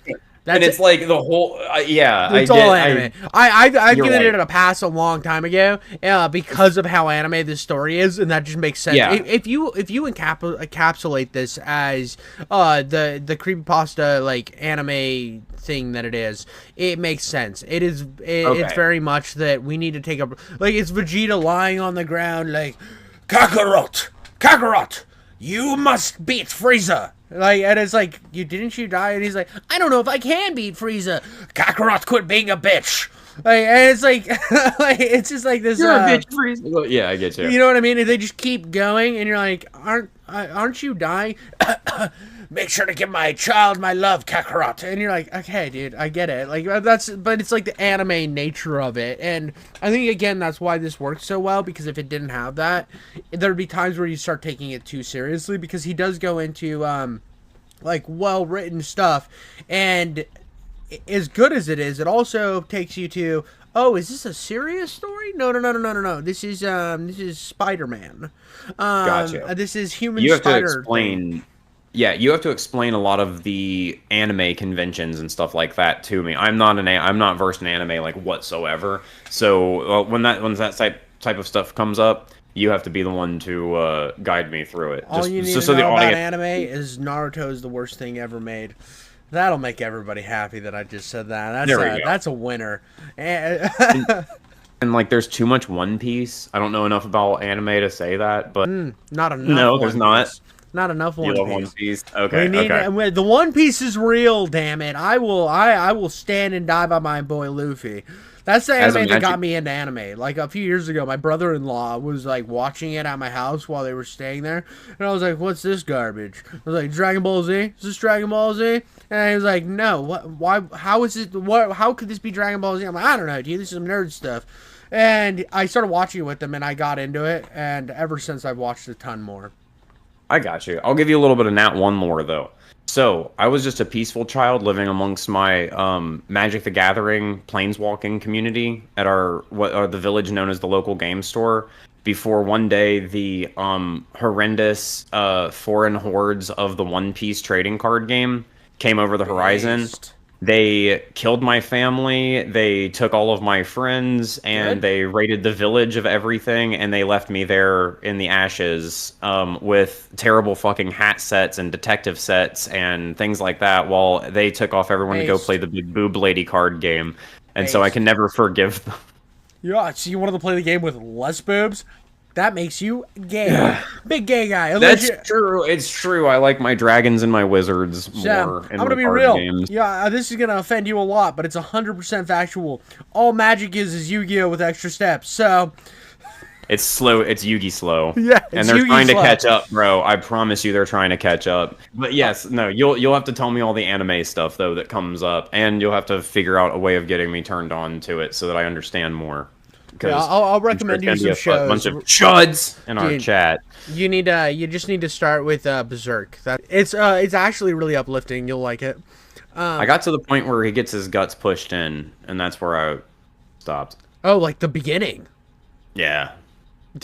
And it's like the whole, it's all anime. I've given it a pass a long time ago because of how anime this story is, and that just makes sense. Yeah. If you encapsulate this as the creepypasta, like, anime thing that it is, it makes sense. It's very much that we need to take a, like, it's Vegeta lying on the ground like, Kakarot, you must beat Frieza. Like, and it's like, didn't you die? And he's like, I don't know if I can beat Frieza. Kakarot, quit being a bitch. and it's like, like it's just like this. You're a bitch, freeze. Yeah, I get you. You know what I mean? And they just keep going, and you're like, aren't you dying? Make sure to give my child my love, Kakarot. And you're like, okay, dude, I get it. Like but it's like the anime nature of it, and I think again that's why this works so well, because if it didn't have that, there'd be times where you start taking it too seriously, because he does go into like well written stuff, and as good as it is, it also takes you to, oh, is this a serious story? No. This is Spider-Man. Gotcha. This is human. You have spider to explain. Yeah, you have to explain a lot of the anime conventions and stuff like that to me. I'm not versed in anime like whatsoever. So when that type of stuff comes up, you have to be the one to guide me through it. All you need to know about anime is Naruto is the worst thing ever made. That'll make everybody happy that I just said that. That's a winner. And like, there's too much One Piece. I don't know enough about anime to say that, but not enough. No, there's not. Not enough One Piece. One Piece. Okay. Okay. The One Piece is real. Damn it! I will stand and die by my boy Luffy. That's the anime that got me into anime. Like a few years ago, my brother-in-law was like watching it at my house while they were staying there, and I was like, "What's this garbage?" I was like, "Dragon Ball Z? Is this Dragon Ball Z?" And he was like, "No. What? Why? How is it? What? How could this be Dragon Ball Z?" I'm like, "I don't know, dude. This is some nerd stuff." And I started watching it with them, and I got into it, and ever since I've watched a ton more. I got you. I'll give you a little bit of Nat 1 lore, though. So, I was just a peaceful child living amongst my Magic the Gathering planeswalking community at the village known as the local game store, before one day the horrendous foreign hordes of the One Piece trading card game came over the horizon. They killed my family, they took all of my friends, and they raided the village of everything, and they left me there in the ashes with terrible fucking hat sets and detective sets and things like that, while they took off everyone to go play the big boob lady card game. And so I can never forgive them. Yeah, so you wanted to play the game with less boobs? That makes you gay. Big gay guy. That's true. It's true. I like my dragons and my wizards more. I'm going to be real. Games. Yeah, this is going to offend you a lot, but it's 100% factual. All Magic is Yu-Gi-Oh! With extra steps, so... It's slow. It's Yu-Gi slow. Yeah, and they're trying to catch up, bro. I promise you, they're trying to catch up. But yes, no, you'll have to tell me all the anime stuff though that comes up, and you'll have to figure out a way of getting me turned on to it so that I understand more. Yeah, I'll recommend you some shows. A bunch of chuds in our chat. You just need to start with Berserk. It's actually really uplifting. You'll like it. I got to the point where he gets his guts pushed in, and that's where I stopped. Oh, like the beginning. Yeah.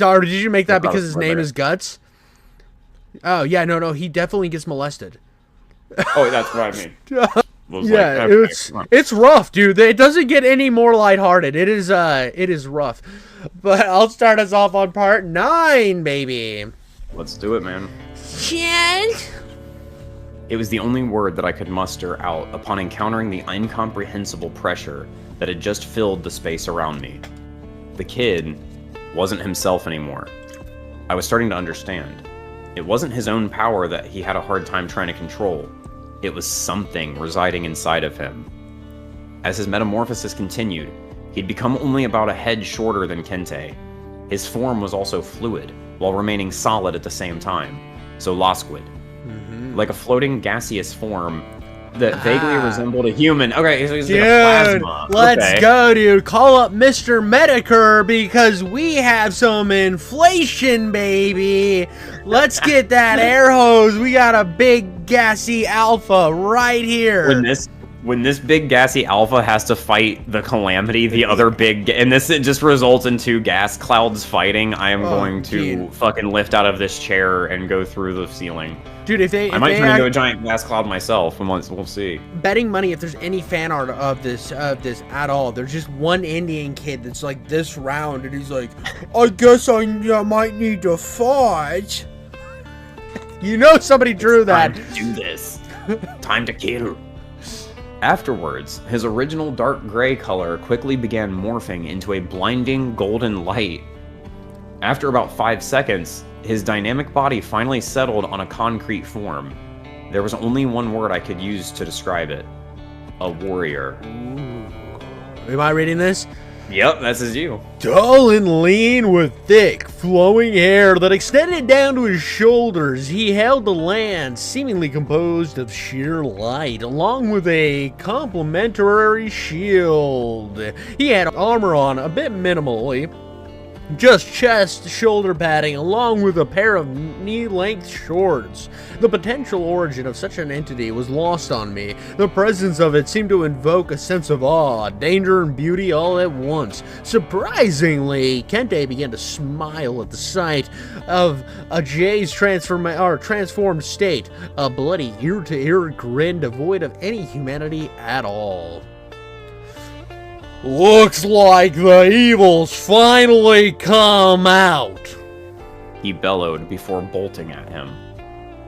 Or did you make that because his name is Guts? Oh yeah, no, he definitely gets molested. Oh, that's what I mean. Yeah, it's rough, dude. It doesn't get any more lighthearted. It is rough. But I'll start us off on part 9, baby. Let's do it, man. Shit. It was the only word that I could muster out upon encountering the incomprehensible pressure that had just filled the space around me. The kid wasn't himself anymore. I was starting to understand. It wasn't his own power that he had a hard time trying to control. It was something residing inside of him. As his metamorphosis continued, he'd become only about a head shorter than Kente. His form was also fluid, while remaining solid at the same time, so Losquid. Like a floating gaseous form that vaguely resembled a human. Okay, so he's like a plasma. Let's go, dude. Call up Mr. Medicare because we have some inflation, baby. Let's get that air hose. We got a big gassy alpha right here. When this big gassy alpha has to fight the Calamity, the other big, and it just results in 2 gas clouds fighting, I am going to fucking lift out of this chair and go through the ceiling. Dude, I might turn into a giant gas cloud myself. We'll see. Betting money, if there's any fan art of this at all, there's just one Indian kid that's like this round, and he's like, I guess I might need to fight. You know somebody drew that. Time to do this. Time to kill. Afterwards, his original dark gray color quickly began morphing into a blinding golden light. After about 5 seconds, his dynamic body finally settled on a concrete form. There was only one word I could use to describe it. A warrior. Am I reading this? Yep, that's his you. Tall and lean with thick, flowing hair that extended down to his shoulders, he held the lance, seemingly composed of sheer light, along with a complementary shield. He had armor on, a bit minimally, just chest, shoulder padding, along with a pair of knee-length shorts. The potential origin of such an entity was lost on me. The presence of it seemed to invoke a sense of awe, danger, and beauty all at once. Surprisingly, Kente began to smile at the sight of Ajay's transformed state, a bloody ear-to-ear grin devoid of any humanity at all. Looks like the evil's finally come out, he bellowed before bolting at him.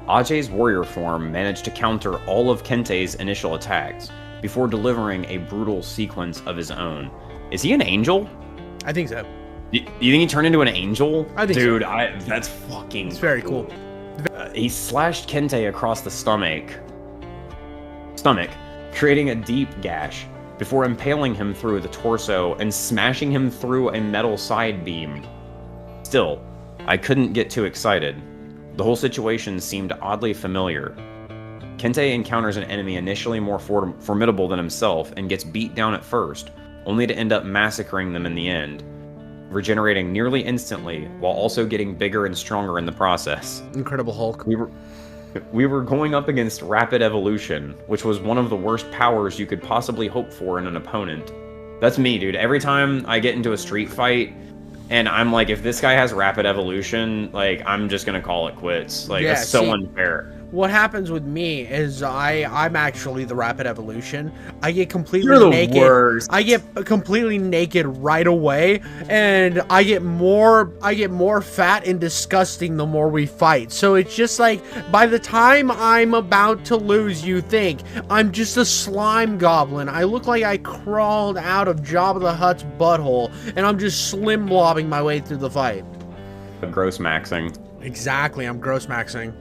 Ajay's warrior form managed to counter all of Kente's initial attacks before delivering a brutal sequence of his own. Is he an angel? I think so. You think he turned into an angel? I think Dude, so. That's fucking It's very cool. He slashed Kente across the stomach, creating a deep gash before impaling him through the torso and smashing him through a metal side beam. Still, I couldn't get too excited. The whole situation seemed oddly familiar. Kente encounters an enemy initially more formidable than himself and gets beat down at first, only to end up massacring them in the end, regenerating nearly instantly while also getting bigger and stronger in the process. Incredible Hulk. We were going up against rapid evolution, which was one of the worst powers you could possibly hope for in an opponent. That's me, dude. Every time I get into a street fight, and I'm like, if this guy has rapid evolution, like, I'm just gonna call it quits. Like, that's so unfair. What happens with me is I'm actually the rapid evolution. I get completely You're the naked. worst. I get completely naked right away, and I get more fat and disgusting the more we fight. So it's just like, by the time I'm about to lose, you think I'm just a slime goblin. I look like I crawled out of Jabba the Hutt's butthole, and I'm just slim blobbing my way through the fight. Gross maxing. Exactly, I'm gross maxing.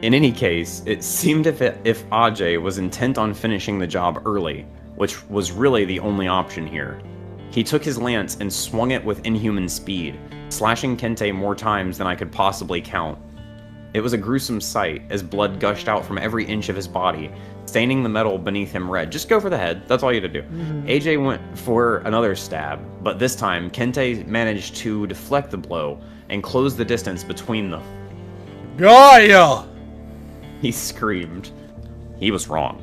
In any case, it seemed if Ajay was intent on finishing the job early, which was really the only option here. He took his lance and swung it with inhuman speed, slashing Kente more times than I could possibly count. It was a gruesome sight as blood gushed out from every inch of his body, staining the metal beneath him red. Just go for the head, that's all you had to do. AJ went for another stab, but this time Kente managed to deflect the blow and close the distance between them. Gaia! He screamed. He was wrong.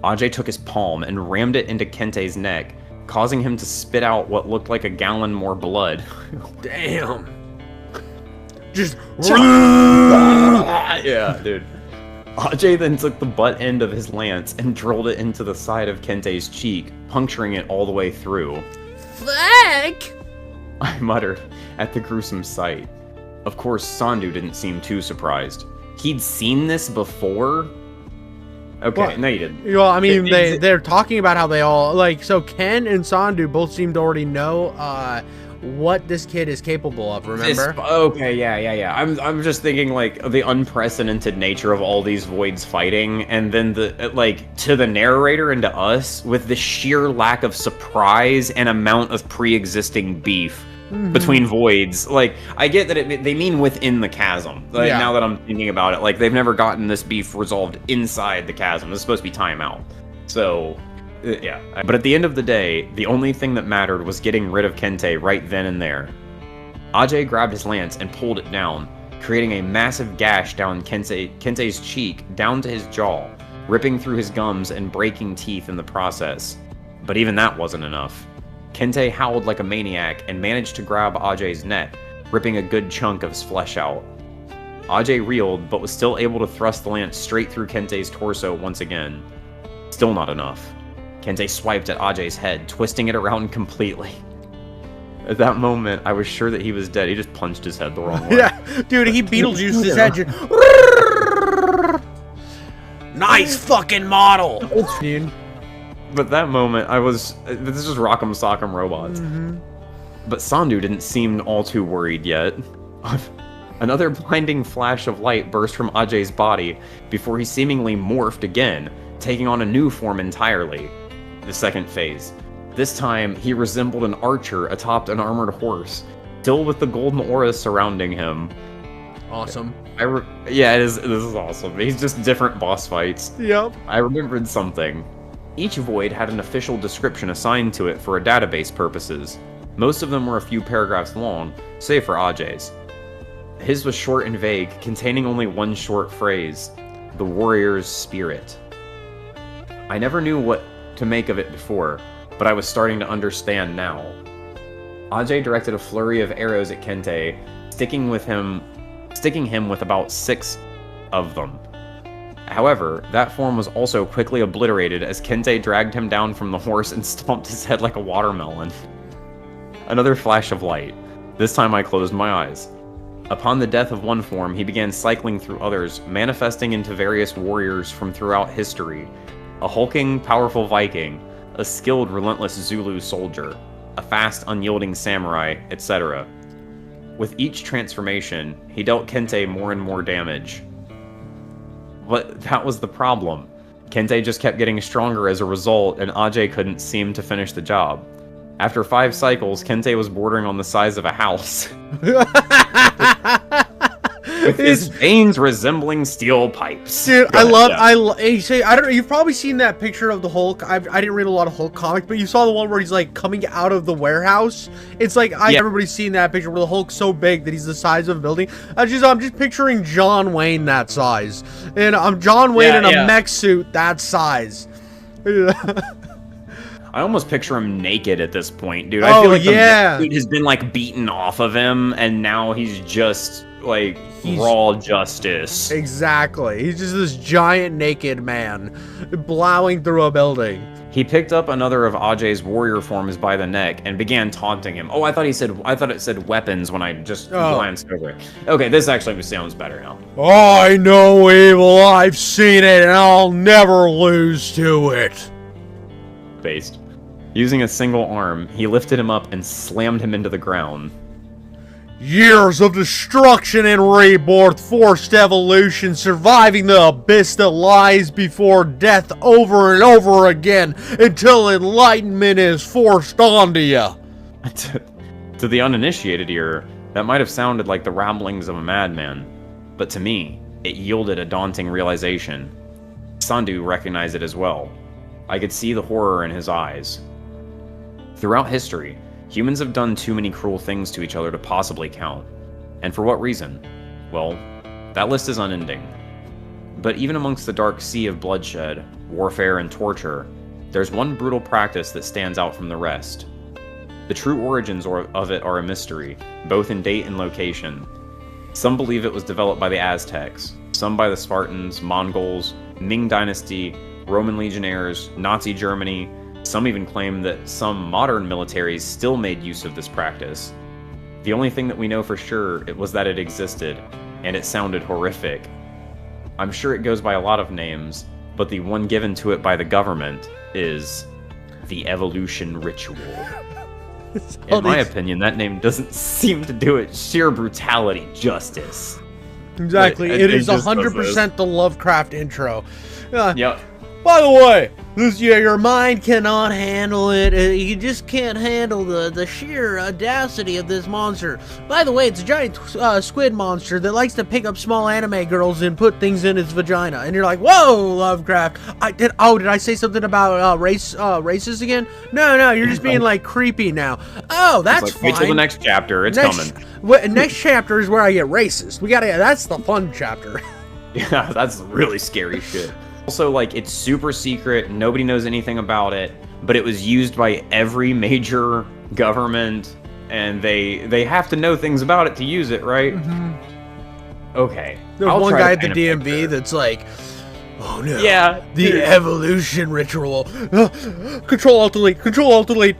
Ajay took his palm and rammed it into Kente's neck, causing him to spit out what looked like a gallon more blood. Damn. Just... Yeah, dude. Ajay then took the butt end of his lance and drilled it into the side of Kente's cheek, puncturing it all the way through. Fuck! I muttered at the gruesome sight. Of course, Sandhu didn't seem too surprised. He'd seen this before? Okay, what? No you didn't. Well, I mean, they're talking about how they all, like, so Ken and Sandhu both seem to already know, what this kid is capable of, remember? Okay, yeah. I'm just thinking, like, of the unprecedented nature of all these voids fighting, and then the, like, to the narrator and to us, with the sheer lack of surprise and amount of pre-existing beef between voids. Like, I get that they mean within the chasm. Like, now that I'm thinking about it, like, they've never gotten this beef resolved inside the chasm. This is supposed to be timeout. So... yeah, but at the end of the day, the only thing that mattered was getting rid of Kente right then and there. Ajay grabbed his lance and pulled it down, creating a massive gash down Kente's cheek down to his jaw, ripping through his gums and breaking teeth in the process. But even that wasn't enough. Kente howled like a maniac and managed to grab Ajay's neck, ripping a good chunk of his flesh out. Ajay reeled, but was still able to thrust the lance straight through Kente's torso once again. Still not enough. Kente swiped at Ajay's head, twisting it around completely. At that moment, I was sure that he was dead. He just punched his head the wrong way. Yeah, dude, he Beetlejuiced his head. Nice fucking model! Dude. But that moment, this is Rock'em Sock'em Robots. But Sandhu didn't seem all too worried yet. Another blinding flash of light burst from Ajay's body before he seemingly morphed again, taking on a new form entirely. The second phase. This time, he resembled an archer atop an armored horse, still with the golden aura surrounding him. Awesome. Yeah, this is awesome. He's just different boss fights. Yep. I remembered something. Each void had an official description assigned to it for database purposes. Most of them were a few paragraphs long, save for Ajay's. His was short and vague, containing only one short phrase: the warrior's spirit. I never knew what to make of it before, but I was starting to understand now. Ajay directed a flurry of arrows at Kente, sticking him with about 6 of them. However, that form was also quickly obliterated as Kente dragged him down from the horse and stomped his head like a watermelon. Another flash of light. This time I closed my eyes. Upon the death of one form, he began cycling through others, manifesting into various warriors from throughout history. A hulking, powerful Viking, a skilled, relentless Zulu soldier, a fast, unyielding samurai, etc. With each transformation, he dealt Kente more and more damage. But that was the problem. Kente just kept getting stronger as a result, and Ajay couldn't seem to finish the job. After 5 cycles, Kente was bordering on the size of a house. With his veins resembling steel pipes. Dude, I don't know, you've probably seen that picture of the Hulk. I didn't read a lot of Hulk comics, but you saw the one where he's like coming out of the warehouse. It's like, everybody's seen that picture where the Hulk's so big that he's the size of a building. I'm just picturing John Wayne that size. And I'm John Wayne in a mech suit that size. I almost picture him naked at this point, dude. I feel like the suit has been like beaten off of him, and now he's just like raw justice. Exactly. He's just this giant naked man plowing through a building. He picked up another of Ajay's warrior forms by the neck and began taunting him. Oh, I thought it said weapons when I just glanced over it. Okay, this actually sounds better now. I know evil, I've seen it, and I'll never lose to it. Based. Using a single arm, he lifted him up and slammed him into the ground. Years of destruction and rebirth, forced evolution, surviving the abyss that lies before death over and over again until enlightenment is forced onto you. To the uninitiated ear, that might have sounded like the ramblings of a madman, but to me, it yielded a daunting realization. Sandhu recognized it as well. I could see the horror in his eyes. Throughout history, humans have done too many cruel things to each other to possibly count. And for what reason? Well, that list is unending. But even amongst the dark sea of bloodshed, warfare, and torture, there's one brutal practice that stands out from the rest. The true origins of it are a mystery, both in date and location. Some believe it was developed by the Aztecs, some by the Spartans, Mongols, Ming Dynasty, Roman legionnaires, Nazi Germany. Some even claim that some modern militaries still made use of this practice. The only thing that we know for sure was that it existed, and it sounded horrific. I'm sure it goes by a lot of names, but the one given to it by the government is the evolution ritual. In my opinion, that name doesn't seem to do it sheer brutality justice. Exactly, it is 100% the Lovecraft intro. Yep. By the way, your mind cannot handle it. You just can't handle the sheer audacity of this monster. By the way, it's a giant squid monster that likes to pick up small anime girls and put things in its vagina. And you're like, whoa, Lovecraft. Did I say something about racist again? No, you're just being like creepy now. Oh, that's fine. Wait till the next chapter. It's coming. Next chapter is where I get racist. That's the fun chapter. Yeah, that's really scary shit. Also, like, it's super secret, nobody knows anything about it, but it was used by every major government, and they have to know things about it to use it, right? Mm-hmm. Okay. There's one guy at the DMV that's like, oh no, yeah, the evolution ritual. Control-Alt-Delete, Control-Alt-Delete.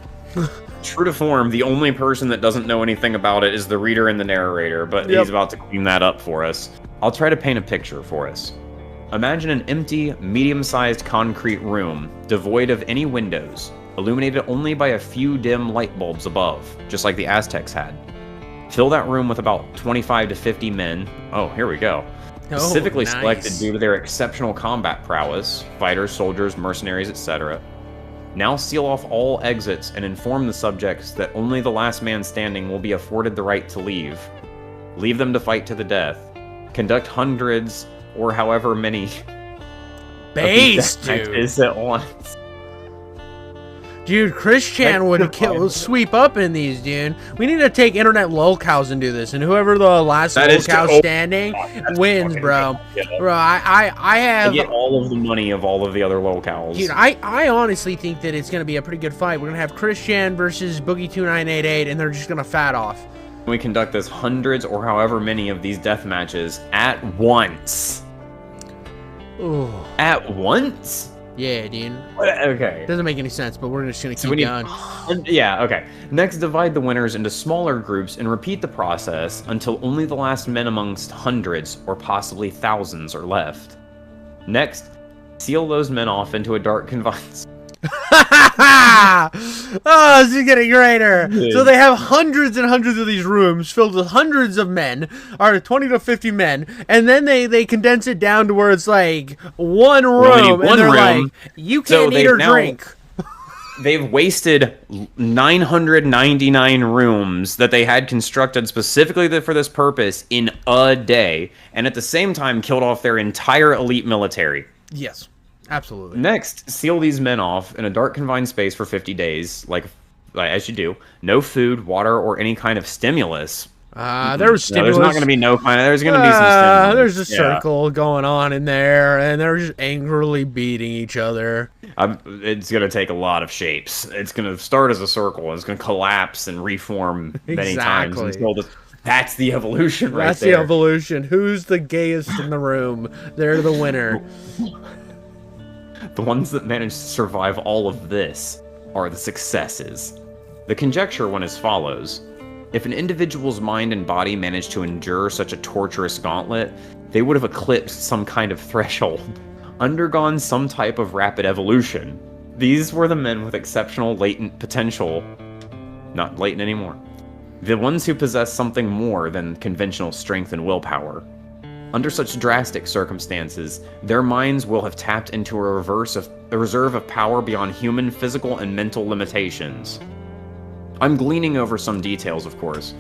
True to form, the only person that doesn't know anything about it is the reader and the narrator, but he's about to clean that up for us. I'll try to paint a picture for us. Imagine an empty, medium-sized concrete room, devoid of any windows, illuminated only by a few dim light bulbs above, just like the Aztecs had. Fill that room with about 25 to 50 men. Oh, here we go. Specifically selected due to their exceptional combat prowess, fighters, soldiers, mercenaries, etc. Now seal off all exits and inform the subjects that only the last man standing will be afforded the right to leave. Leave them to fight to the death. Conduct hundreds or however many base, dude. at once. Dude, Christian would sweep up in these, dude. We need to take internet lolcows and do this, and whoever the last lolcow standing wins, bro. Bro, I get all of the money of all of the other lolcows. Dude, I honestly think that it's gonna be a pretty good fight. We're gonna have Christian versus Boogie2988, and they're just gonna fat off. We conduct this hundreds or however many of these death matches at once. Ooh. At once? Yeah, dude. Okay. Doesn't make any sense, but we're just gonna keep going. Yeah, okay. Next, divide the winners into smaller groups and repeat the process until only the last men amongst hundreds or possibly thousands are left. Next, seal those men off into a dark confined space. Oh, this is getting greater. Dude. So they have hundreds and hundreds of these rooms filled with hundreds of men, or 20 to 50 men, and then they condense it down to where it's like one room, and they're like, you can't eat or drink. They've wasted 999 rooms that they had constructed specifically for this purpose in a day, and at the same time killed off their entire elite military. Yes. Absolutely. Next, seal these men off in a dark confined space for 50 days, like as you do. No food, water, or any kind of stimulus. There's stimulus. No, there's not going to be no kind of... There's going to be some stimulus. There's a circle going on in there, and they're just angrily beating each other. It's going to take a lot of shapes. It's going to start as a circle, and it's going to collapse and reform many times until that's the evolution right there. That's the evolution. Who's the gayest in the room? They're the winner. The ones that manage to survive all of this are the successes. The conjecture went as follows. If an individual's mind and body managed to endure such a torturous gauntlet, they would have eclipsed some kind of threshold, undergone some type of rapid evolution. These were the men with exceptional latent potential. Not latent anymore. The ones who possess something more than conventional strength and willpower. Under such drastic circumstances, their minds will have tapped into a reserve of power beyond human physical and mental limitations. I'm gleaning over some details, of course.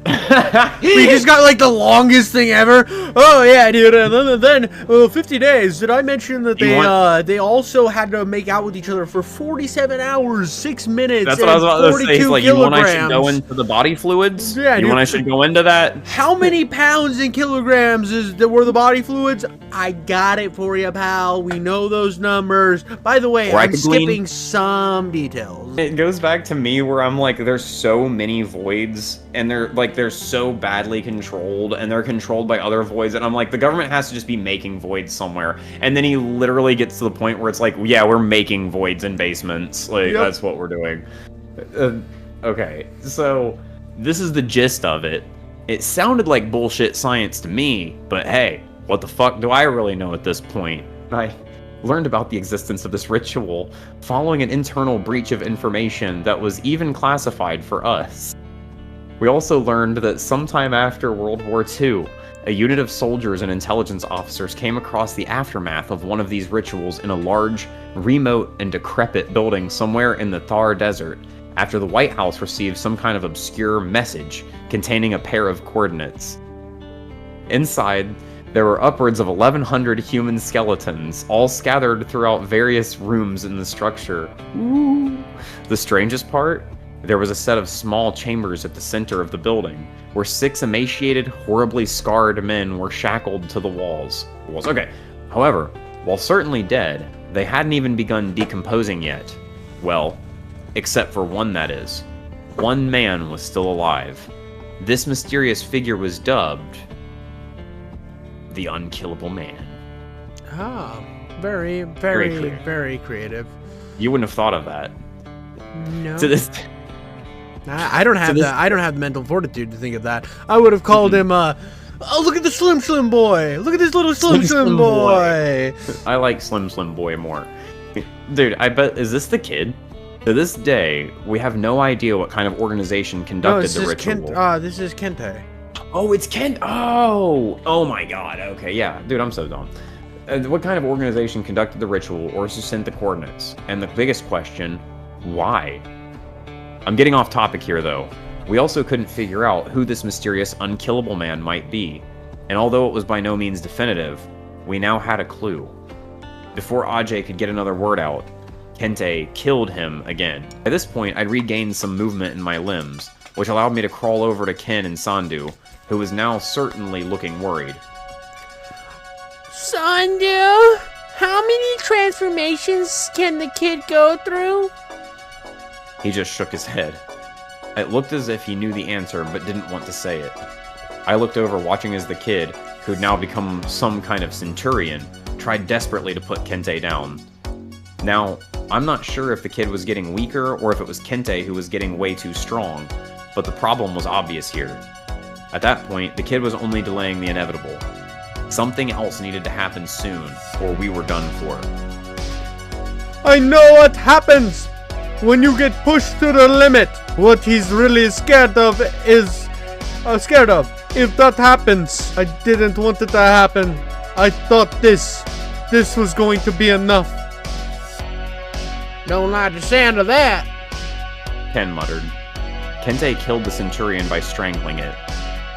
We just got like the longest thing ever. Oh yeah, dude. And then 50 days. Did I mention that they also had to make out with each other for 47 hours, 6 minutes? That's what I was about to say. Like, you want I should go into the body fluids? Yeah, you want I should go into that? How many pounds in kilograms were the body fluids? I got it for you, pal. We know those numbers. By the way, I'm skipping some details. It goes back to me where I'm like, there's so many voids, and they're so badly controlled, and they're controlled by other voids, and I'm like, the government has to just be making voids somewhere. And then he literally gets to the point where it's like, yeah, we're making voids in basements. Like, that's what we're doing. Okay, so this is the gist of it. It sounded like bullshit science to me, but hey, what the fuck do I really know at this point? I learned about the existence of this ritual following an internal breach of information that was even classified for us. We also learned that sometime after World War II, a unit of soldiers and intelligence officers came across the aftermath of one of these rituals in a large, remote, and decrepit building somewhere in the Thar Desert, after the White House received some kind of obscure message containing a pair of coordinates. Inside, there were upwards of 1,100 human skeletons, all scattered throughout various rooms in the structure. Ooh. The strangest part? There was a set of small chambers at the center of the building, where 6 emaciated, horribly scarred men were shackled to the walls. Okay, however, while certainly dead, they hadn't even begun decomposing yet. Well, except for one, that is. One man was still alive. This mysterious figure was dubbed the Unkillable Man. Ah, very, very, very creative. You wouldn't have thought of that. No. To this... I don't have I don't have the mental fortitude to think of that. I would have called him oh, look at the Slim boy. Look at this little Slim boy. I like Slim boy more. Dude, I bet, is this the kid? To this day, we have no idea what kind of organization conducted the ritual. This is Kente. Oh, it's Kent. Oh my god. Okay, yeah. Dude, I'm so dumb. What kind of organization conducted the ritual or sent the coordinates? And the biggest question, why? I'm getting off topic here though. We also couldn't figure out who this mysterious unkillable man might be, and although it was by no means definitive, we now had a clue. Before Ajay could get another word out, Kente killed him again. By this point, I'd regained some movement in my limbs, which allowed me to crawl over to Ken and Sandhu, who was now certainly looking worried. Sandhu, how many transformations can the kid go through? He just shook his head. It looked as if he knew the answer, but didn't want to say it. I looked over, watching as the kid, who'd now become some kind of centurion, tried desperately to put Kente down. Now, I'm not sure if the kid was getting weaker or if it was Kente who was getting way too strong, but the problem was obvious here. At that point, the kid was only delaying the inevitable. Something else needed to happen soon, or we were done for. I know what happens when you get pushed to the limit. What he's really scared of is... If that happens, I didn't want it to happen. I thought this was going to be enough. Don't like the sound of that. Ken muttered. Kente killed the centurion by strangling it.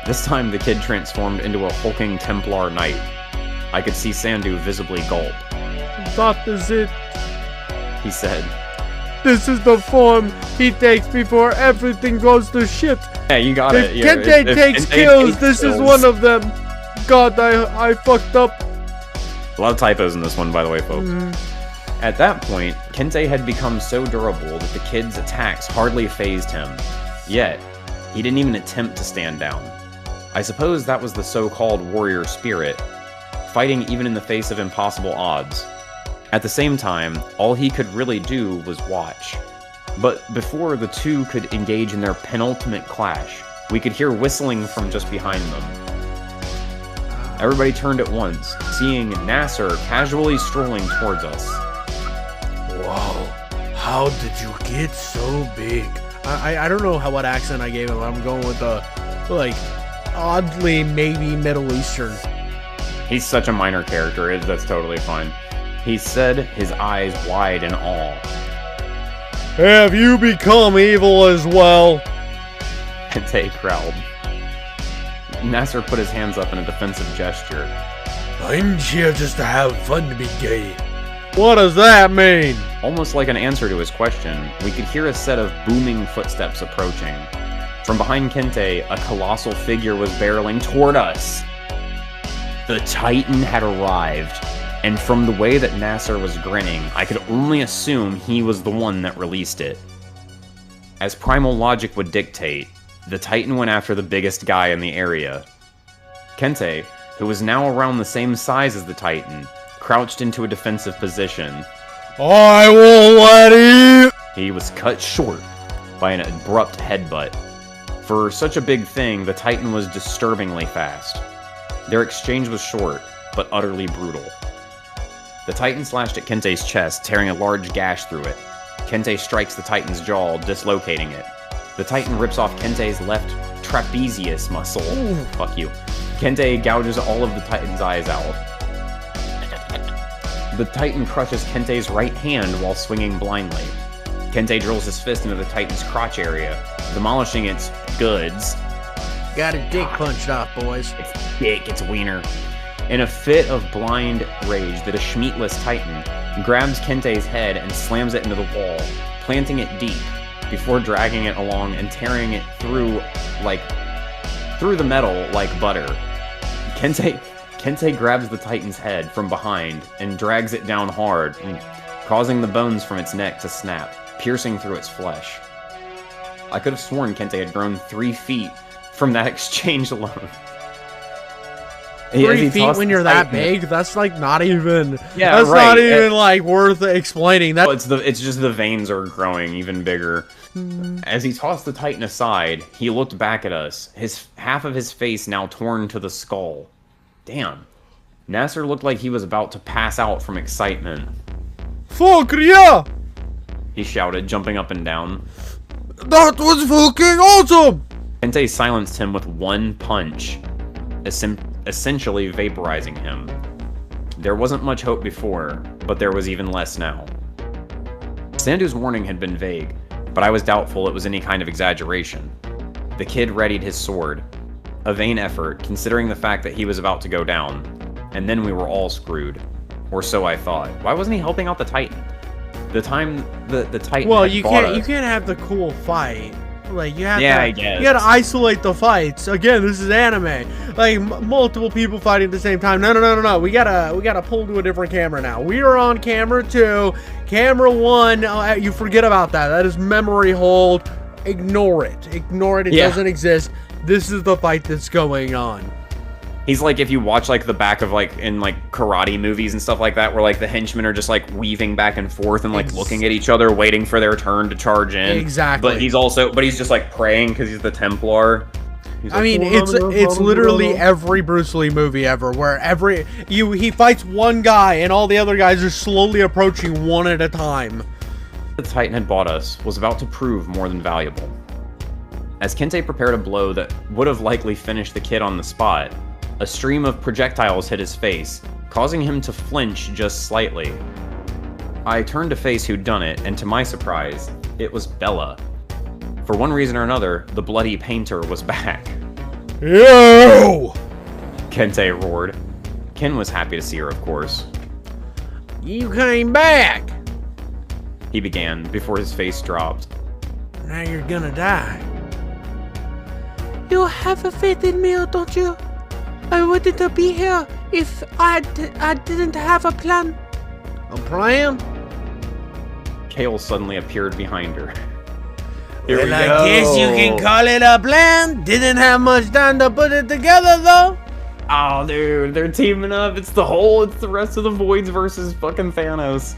This time the kid transformed into a hulking Templar knight. I could see Sandhu visibly gulp. That is it. He said. This is the form he takes before everything goes to shit. Yeah, you got If it. Kente takes kills, this is one of them. God, I fucked up. A lot of typos in this one, by the way, folks. At that point, Kente had become so durable that the kid's attacks hardly fazed him. Yet, he didn't even attempt to stand down. I suppose that was the so-called warrior spirit, fighting even in the face of impossible odds. At the same time, all he could really do was watch. But before the two could engage in their penultimate clash, we could hear whistling from just behind them. Everybody turned at once, seeing Nasser casually strolling towards us. Whoa, how did you get so big? I don't know what accent I gave him. I'm going with the, like, oddly maybe Middle Eastern. He's such a minor character, that's totally fine. He said, his eyes wide in awe. Have you become evil as well? Kente growled. Nasser put his hands up in a defensive gesture. I'm here just to have fun to be gay. What does that mean? Almost like an answer to his question, we could hear a set of booming footsteps approaching. From behind Kente, a colossal figure was barreling toward us. The Titan had arrived, and from the way that Nasser was grinning, I could only assume he was the one that released it. As primal logic would dictate, the Titan went after the biggest guy in the area. Kente, who was now around the same size as the Titan, crouched into a defensive position. I won't let you! He was cut short by an abrupt headbutt. For such a big thing, the Titan was disturbingly fast. Their exchange was short, but utterly brutal. The Titan slashed at Kente's chest, tearing a large gash through it. Kente strikes the Titan's jaw, dislocating it. The Titan rips off Kente's left trapezius muscle. Ooh. Fuck you. Kente gouges all of the Titan's eyes out. The Titan crushes Kente's right hand while swinging blindly. Kente drills his fist into the Titan's crotch area, demolishing its goods. Got a dick punched off, boys. It's dick, it's wiener. In a fit of blind rage, the Schmeatless Titan grabs Kente's head and slams it into the wall, planting it deep, before dragging it along and tearing it through the metal like butter. Kente grabs the Titan's head from behind and drags it down hard, causing the bones from its neck to snap, piercing through its flesh. I could have sworn Kente had grown 3 feet from that exchange alone. 3 feet when you're that big? That's like not even. Yeah, that's right. not even like worth explaining. That it's just the veins are growing even bigger. As he tossed the Titan aside, he looked back at us. Half of his face now torn to the skull. Damn. Nasser looked like he was about to pass out from excitement. Fuck yeah! He shouted, jumping up and down. That was fucking awesome! Kente silenced him with one punch, essentially vaporizing him. There wasn't much hope before, but there was even less now. Sandhu's warning had been vague, but I was doubtful it was any kind of exaggeration. The kid readied his sword. A vain effort, considering the fact that he was about to go down. And then we were all screwed. Or so I thought. Why wasn't he helping out the Titan? The Titan. Well, had you bought can't us. have the cool fight. Like you have I to, guess. you gotta isolate the fights. Again, this is anime. Like multiple people fighting at the same time. No. We gotta pull to a different camera now. We are on camera 2. Camera 1, you forget about that. That is memory hold. Ignore it. Ignore it. It doesn't exist. This is the fight that's going on. He's like, if you watch like the back of like in like karate movies and stuff like that, where like the henchmen are just like weaving back and forth and like looking at each other, waiting for their turn to charge in. Exactly. But he's just like praying because he's the Templar. He's I mean, it's literally every Bruce Lee movie ever, where he fights one guy and all the other guys are slowly approaching one at a time. The Titan had bought us was about to prove more than valuable. As Kente prepared a blow that would have likely finished the kid on the spot, a stream of projectiles hit his face, causing him to flinch just slightly. I turned to face who'd done it, and to my surprise, it was Bella. For one reason or another, the bloody painter was back. Yo! Kente roared. Ken was happy to see her, of course. You came back! He began, before his face dropped. Now you're gonna die. You have a faith in me, don't you? I wouldn't be here if I didn't have a plan. A plan? Kale suddenly appeared behind her. Well, I guess you can call it a plan. Didn't have much time to put it together, though. Oh, dude, they're teaming up. It's the rest of the Voids versus fucking Thanos.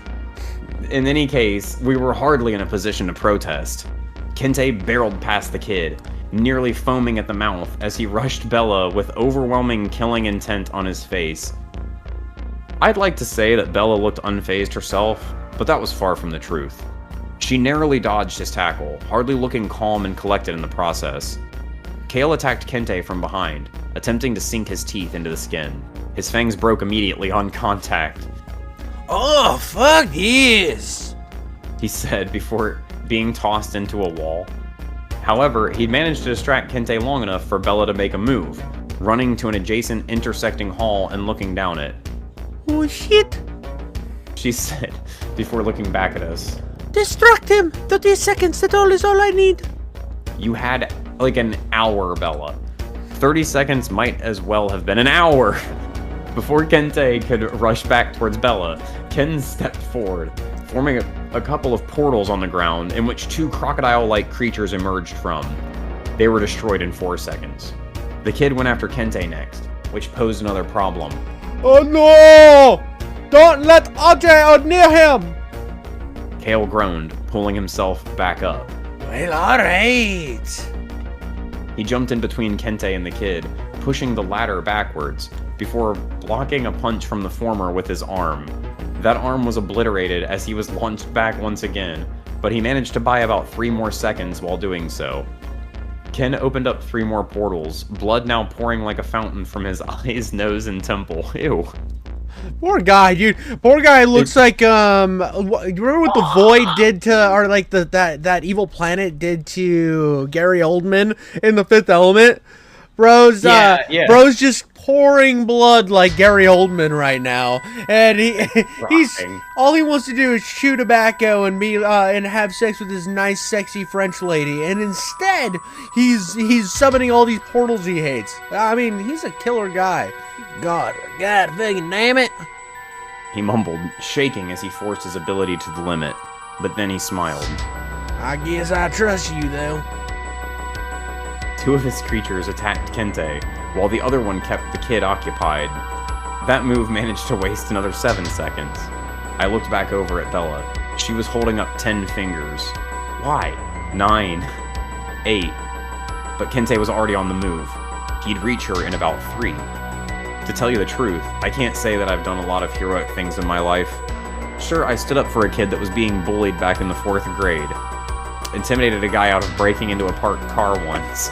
In any case, we were hardly in a position to protest. Kente barreled past the kid, nearly foaming at the mouth as he rushed Bella with overwhelming killing intent on his face. I'd like to say that Bella looked unfazed herself, but that was far from the truth. She narrowly dodged his tackle, hardly looking calm and collected in the process. Kale attacked Kente from behind, attempting to sink his teeth into the skin. His fangs broke immediately on contact. Oh, fuck this, he said before being tossed into a wall. However, he'd managed to distract Kente long enough for Bella to make a move, running to an adjacent intersecting hall and looking down it. Oh shit, she said, before looking back at us. Distract him! 30 seconds, that all is all I need. You had like an hour, Bella. 30 seconds might as well have been an hour. Before Kente could rush back towards Bella, Ken stepped forward, forming a couple of portals on the ground in which 2 crocodile-like creatures emerged from. They were destroyed in 4 seconds. The kid went after Kente next, which posed another problem. Oh no! Don't let Adrian near him! Kale groaned, pulling himself back up. Well, alright. He jumped in between Kente and the kid, pushing the latter backwards, before blocking a punch from the former with his arm. That arm was obliterated as he was launched back once again, but he managed to buy about 3 more seconds while doing so. Ken opened up 3 more portals, blood now pouring like a fountain from his eyes, nose, and temple. Ew. Poor guy, dude. Poor guy looks like, you remember what the Void did to, or like that evil planet did to Gary Oldman in The Fifth Element? Bro's just pouring blood like Gary Oldman right now, and he's all he wants to do is chew tobacco and be and have sex with this nice, sexy French lady, and instead he's summoning all these portals he hates. I mean, he's a killer guy. God fucking damn it! He mumbled, shaking as he forced his ability to the limit, but then he smiled. I guess I trust you, though. 2 of his creatures attacked Kente, while the other one kept the kid occupied. That move managed to waste another 7 seconds. I looked back over at Bella. She was holding up 10 fingers. Why? 9. 8. But Kente was already on the move. He'd reach her in about 3. To tell you the truth, I can't say that I've done a lot of heroic things in my life. Sure, I stood up for a kid that was being bullied back in the 4th grade. Intimidated a guy out of breaking into a parked car once.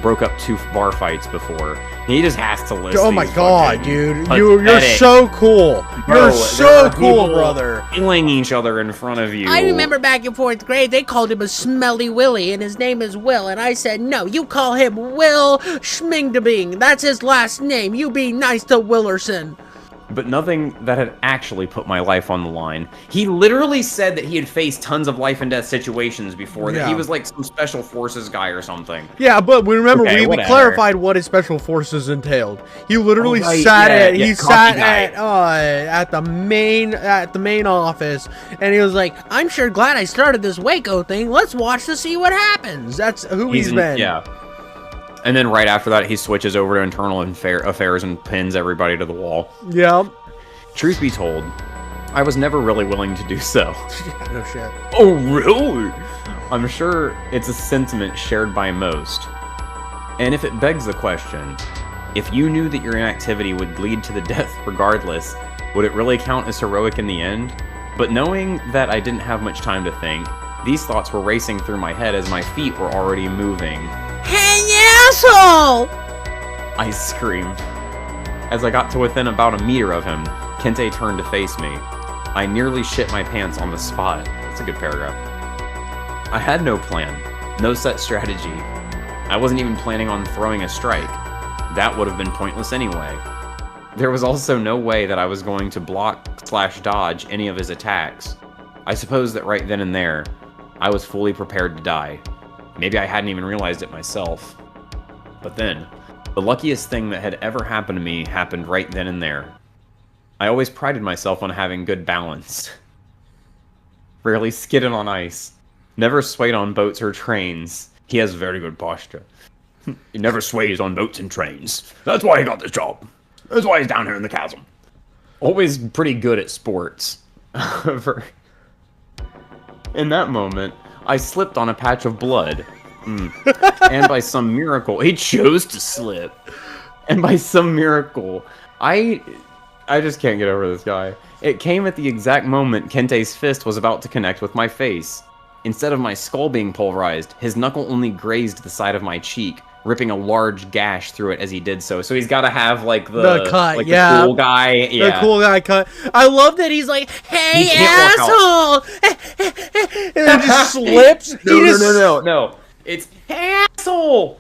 broke up 2 bar fights before. He just has to list. Oh my god, dude. You're pathetic. so cool. You're Bro, so cool, brother. Killing each other in front of you. I remember back in 4th grade, they called him a Smelly Willy, and his name is Will, and I said, no, you call him Will Schmingdabing. That's his last name. You be nice to Willerson. But nothing that had actually put my life on the line. He literally said that he had faced tons of life and death situations before, that he was like some special forces guy or something. Yeah, but we remember we whatever. clarified what his special forces entailed. He literally sat at the main office, and he was like, "I'm sure glad I started this Waco thing. Let's watch to see what happens." That's who he's been. Yeah. And then right after that, he switches over to internal affairs and pins everybody to the wall. Yeah. Truth be told, I was never really willing to do so. Yeah, no shit. Oh, really? I'm sure it's a sentiment shared by most. And if it begs the question, if you knew that your inactivity would lead to the death regardless, would it really count as heroic in the end? But knowing that I didn't have much time to think, these thoughts were racing through my head as my feet were already moving. Hey, asshole! I screamed. As I got to within about a meter of him, Kente turned to face me. I nearly shit my pants on the spot. That's a good paragraph. I had no plan, no set strategy. I wasn't even planning on throwing a strike. That would have been pointless anyway. There was also no way that I was going to block/dodge any of his attacks. I suppose that right then and there, I was fully prepared to die. Maybe I hadn't even realized it myself. But then, the luckiest thing that had ever happened to me happened right then and there. I always prided myself on having good balance. Rarely skidded on ice. Never swayed on boats or trains. He has very good posture. He never sways on boats and trains. That's why he got this job. That's why he's down here in the chasm. Always pretty good at sports. In that moment, I slipped on a patch of blood. And by some miracle, he chose to slip. And by some miracle, I just can't get over this guy. It came at the exact moment Kente's fist was about to connect with my face. Instead of my skull being pulverized, his knuckle only grazed the side of my cheek, ripping a large gash through it as he did so. So he's got to have like the cut, like yeah. the cool guy, yeah. The cool guy cut. I love that he's like, "Hey, asshole!" and then just slips. No. It's hey, asshole.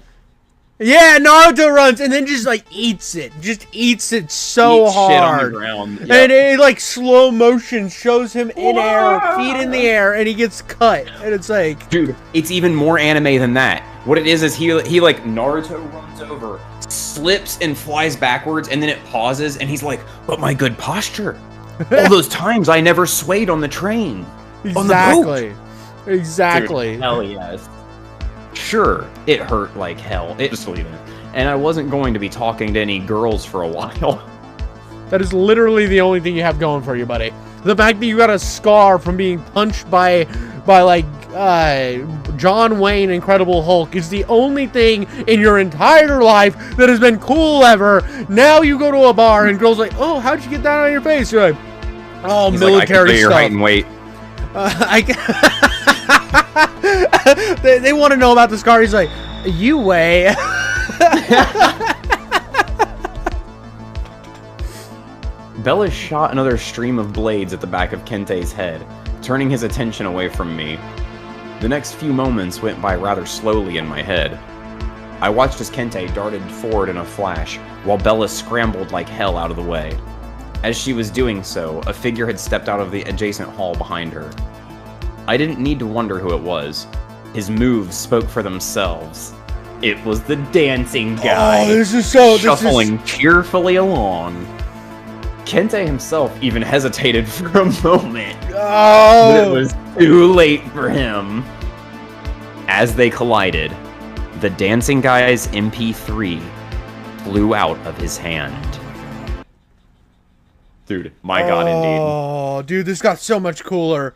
Yeah, Naruto runs and then just like eats it. Just eats it so hard. Shit on the ground. Yep. And it like slow motion shows him in air, feet in the air, and he gets cut. And it's like, dude, it's even more anime than that. What it is he like Naruto runs over, slips and flies backwards, and then it pauses, and he's like, "But my good posture. All those times I never swayed on the train, on the boat." Exactly. Dude, hell yes. Sure, it hurt like hell. Just leave it. And I wasn't going to be talking to any girls for a while. That is literally the only thing you have going for you, buddy. The fact that you got a scar from being punched by like John Wayne Incredible Hulk is the only thing in your entire life that has been cool ever. Now you go to a bar and girls like, "Oh, how'd you get that on your face?" You're like, "Oh, He's military like, I can feel your stuff." height and weight. They want to know about the scar. He's like, "You weigh." Bella shot another stream of blades at the back of Kente's head, turning his attention away from me. The next few moments went by rather slowly in my head. I watched as Kente darted forward in a flash, while Bella scrambled like hell out of the way. As she was doing so, a figure had stepped out of the adjacent hall behind her. I didn't need to wonder who it was. His moves spoke for themselves. It was the dancing guy, shuffling cheerfully along. Kente himself even hesitated for a moment, but it was too late for him. As they collided, the dancing guy's MP3 flew out of his hand. Dude, my god, indeed. Oh, dude, this got so much cooler.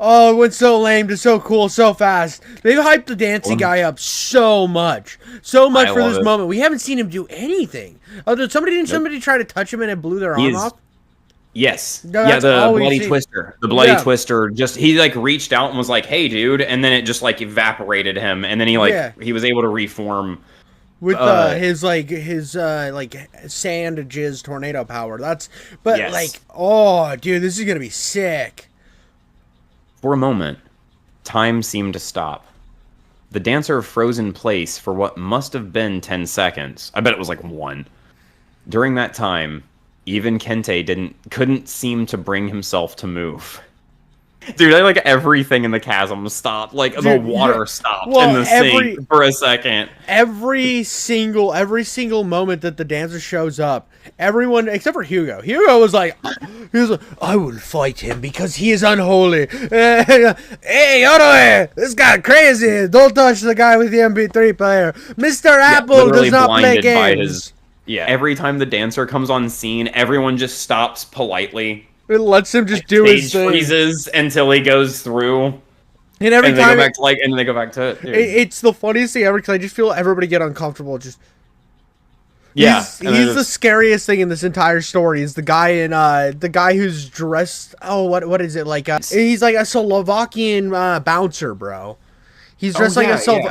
Oh, it went so lame to so cool so fast. They've hyped the dancing guy up so much. So much for this moment. We haven't seen him do anything. Oh, didn't somebody try to touch him and it blew their arm off? Yes. No, yeah, the bloody seen. twister. The bloody twister. Just he like reached out and was like, "Hey, dude," and then it just like evaporated him, and then he was able to reform. with his sand jizz tornado power. Yes. Like, oh, dude, this is gonna be sick. For a moment, time seemed to stop. The dancer froze in place for what must have been 10 seconds. I bet it was like 1. During that time, even Kente couldn't seem to bring himself to move. Dude, like everything in the chasm stopped. Like the water stopped in the sink for a second. Every single moment that the dancer shows up, everyone except for Hugo was like, I will fight him because he is unholy. Hey, Otto, this guy crazy. Don't touch the guy with the MP3 player. Mr. Apple does not play games. Every time the dancer comes on scene, everyone just stops politely. It lets him just do his thing. Freezes until he goes through. And every time they go back to it's the funniest thing ever because I just feel everybody get uncomfortable. Just he's the scariest thing in this entire story. Is the guy who's dressed? Oh, what is it like? He's like a Slovakian bouncer, bro. He's dressed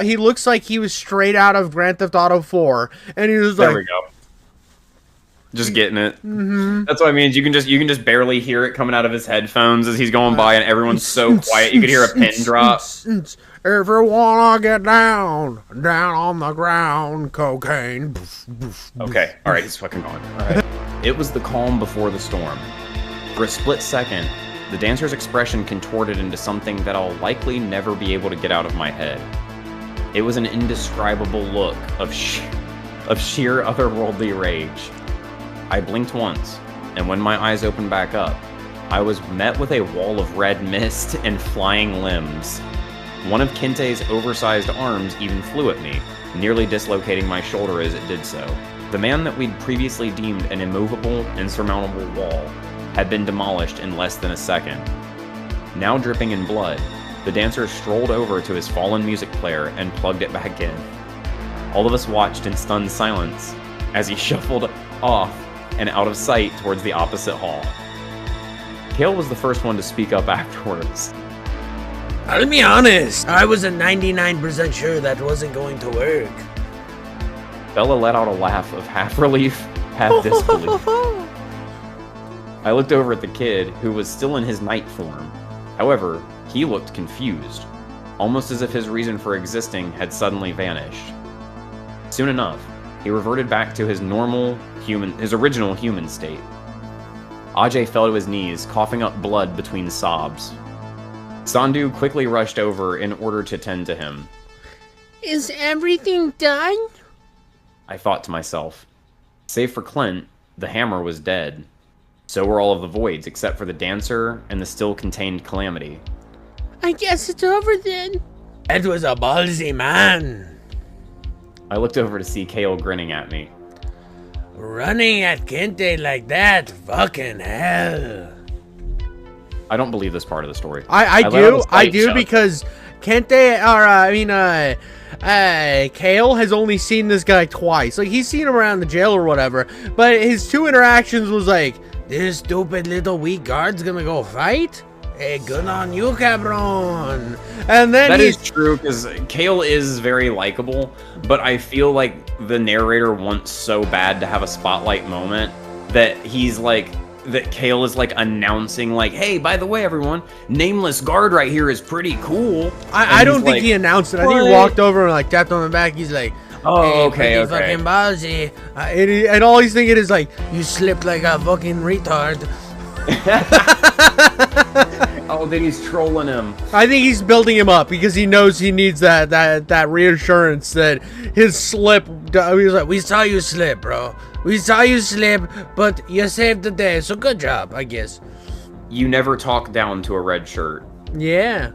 He looks like he was straight out of Grand Theft Auto 4, and he was like, there we go. Just getting it. Mm-hmm. That's what I mean. You can just barely hear it coming out of his headphones as he's going by, and everyone's so quiet. You could hear a pin drop. If you wanna get down on the ground, cocaine. Okay, all right, he's fucking going. All right. It was the calm before the storm. For a split second, the dancer's expression contorted into something that I'll likely never be able to get out of my head. It was an indescribable look of sheer otherworldly rage. I blinked once, and when my eyes opened back up, I was met with a wall of red mist and flying limbs. One of Kente's oversized arms even flew at me, nearly dislocating my shoulder as it did so. The man that we'd previously deemed an immovable, insurmountable wall had been demolished in less than a second. Now dripping in blood, the dancer strolled over to his fallen music player and plugged it back in. All of us watched in stunned silence as he shuffled off and out of sight towards the opposite hall. Kale was the first one to speak up afterwards. I'll be honest, I was 99% sure that wasn't going to work. Bella let out a laugh of half relief, half disbelief. I looked over at the kid, who was still in his night form. However, he looked confused, almost as if his reason for existing had suddenly vanished. Soon enough, he reverted back to his original human state. Ajay fell to his knees, coughing up blood between sobs. Sandhu quickly rushed over in order to tend to him. Is everything done? I thought to myself. Save for Clint, the hammer was dead. So were all of the voids, except for the dancer and the still contained Calamity. I guess it's over then. That was a ballsy man. I looked over to see Kale grinning at me. Running at Kente like that? Fucking hell. I don't believe this part of the story. I do because Kente, Kale has only seen this guy twice. Like, he's seen him around the jail or whatever, but his 2 interactions was like, this stupid little weak guard's gonna go fight? Hey, good on you, cabron. And then that is true, because Kale is very likable, but I feel like the narrator wants so bad to have a spotlight moment that Kale is like announcing, like, hey, by the way, everyone, nameless guard right here is pretty cool. I don't think he announced it. I think he walked over and like tapped on the back. He's like, oh, hey, okay. Fucking ballsy. And all he's thinking is like, you slipped like a fucking retard. Oh, then he's trolling him. I think he's building him up because he knows he needs that reassurance that his slip. He was like, we saw you slip, bro. We saw you slip, but you saved the day, so good job, I guess. You never talk down to a red shirt. Yeah.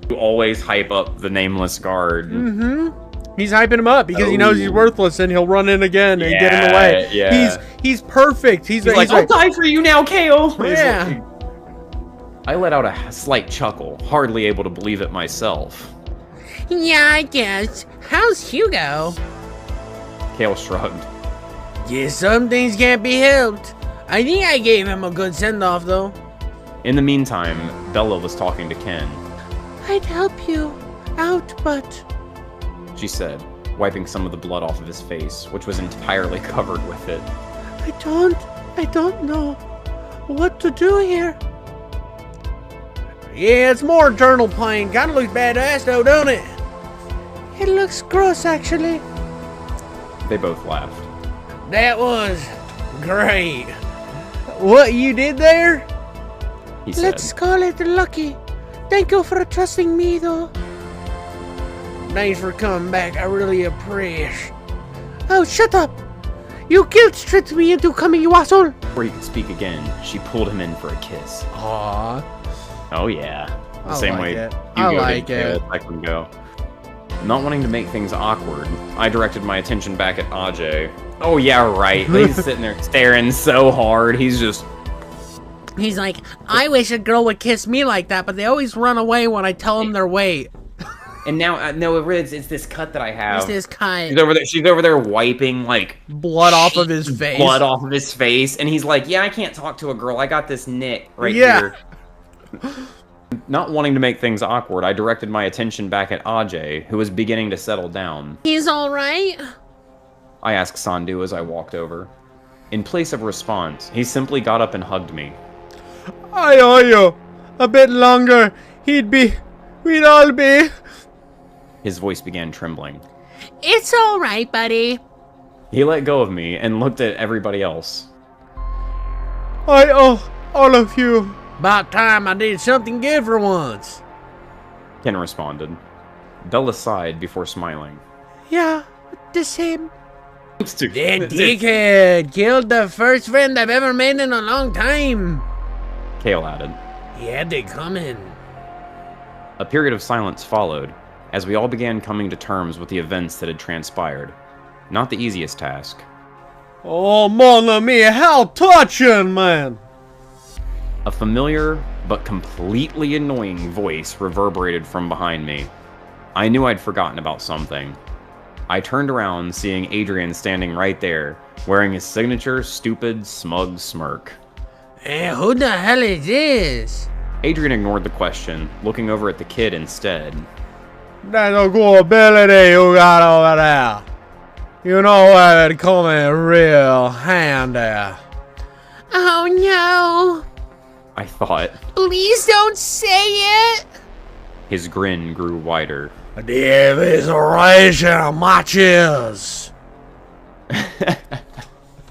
You always hype up the nameless guard. Mm-hmm. He's hyping him up because he knows he's worthless and he'll run in again and get in the way. Yeah. He's perfect. He's like, I'll die for you now, Kale. Yeah. I let out a slight chuckle, hardly able to believe it myself. Yeah, I guess. How's Hugo? Kale shrugged. Yeah, some things can't be helped. I think I gave him a good send-off, though. In the meantime, Bella was talking to Ken. I'd help you out, but... She said. wiping some of the blood off of his face, which was entirely covered with it. I don't know what to do here. Yeah, it's more journal plain. Kinda looks badass though, don't it? It looks gross, actually. They both laughed. That was great. What you did there? He said, Let's call it lucky. Thank you for trusting me, though. Thanks for coming back. I really appreciate. Oh, shut up. You guilt-tripped me into coming, you asshole. before he could speak again, she pulled him in for a kiss. Aww. Oh yeah. The I same like way it. Hugo I like did it. a second ago. Not wanting to make things awkward, I directed my attention back at Ajay. Oh yeah, right. He's sitting there staring so hard. He's just... He's like, I wish a girl would kiss me like that, but they always run away when I tell them their weight. And now, no, it's this cut that I have. It's this cut. She's over there wiping, like... Blood off of his face. Blood off of his face. And he's like, yeah, I can't talk to a girl. I got this nick right here. Not wanting to make things awkward, I directed my attention back at Ajay, who was beginning to settle down. He's alright? I asked Sandhu as I walked over. In place of response, he simply got up and hugged me. I owe you. A bit longer. We'd all be. His voice began trembling. It's alright, buddy. He let go of me and looked at everybody else. I owe all of you. About time I did something good for once. Ken responded. Bella sighed before smiling. Yeah, the same. That dickhead killed the first friend I've ever made in a long time. Kale added. He had it coming. A period of silence followed, as we all began coming to terms with the events that had transpired. Not the easiest task. Oh, mon ami, how touching, man. A familiar, but completely annoying voice reverberated from behind me. I knew I'd forgotten about something. I turned around, seeing Adrian standing right there, wearing his signature stupid, smug smirk. Hey, who the hell is this? Adrian ignored the question, looking over at the kid instead. That's a good ability you got over there. You know what it come in real handy. Oh no. I thought. Please don't say it. His grin grew wider. The evisceration matches.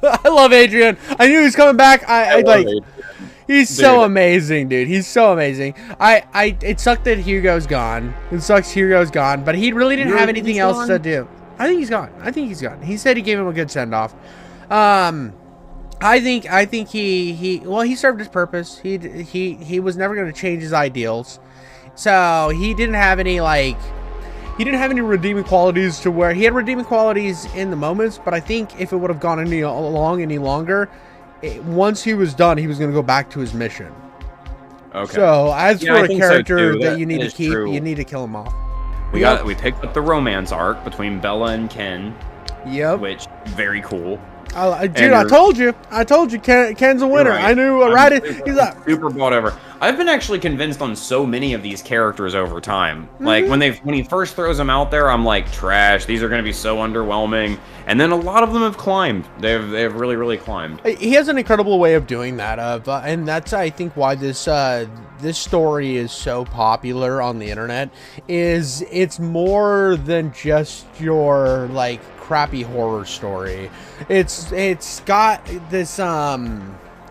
I love Adrian. I knew he was coming back. I like. He's so amazing, dude. He's so amazing. It sucked that Hugo's gone. It sucks Hugo's gone, but he really didn't have anything else to do. I think he's gone. I think he's gone. He said he gave him a good send off. I think he served his purpose. He was never going to change his ideals. So he didn't have any redeeming qualities to where he had redeeming qualities in the moments, but I think if it would have gone any longer, once he was done, he was going to go back to his mission. Okay. So as for a character that you need to keep, you need to kill him off. We picked up the romance arc between Bella and Ken. Yep. Which very cool. Dude, I told you, Ken's a winner. Right. I knew right. He's like super bought over. I've been actually convinced on so many of these characters over time. Like when he first throws them out there, I'm like trash. These are going to be so underwhelming. And then a lot of them have climbed. They've really climbed. He has an incredible way of doing that. And that's I think why this story is so popular on the internet. Is it's more than just your like crappy horror story. It's got this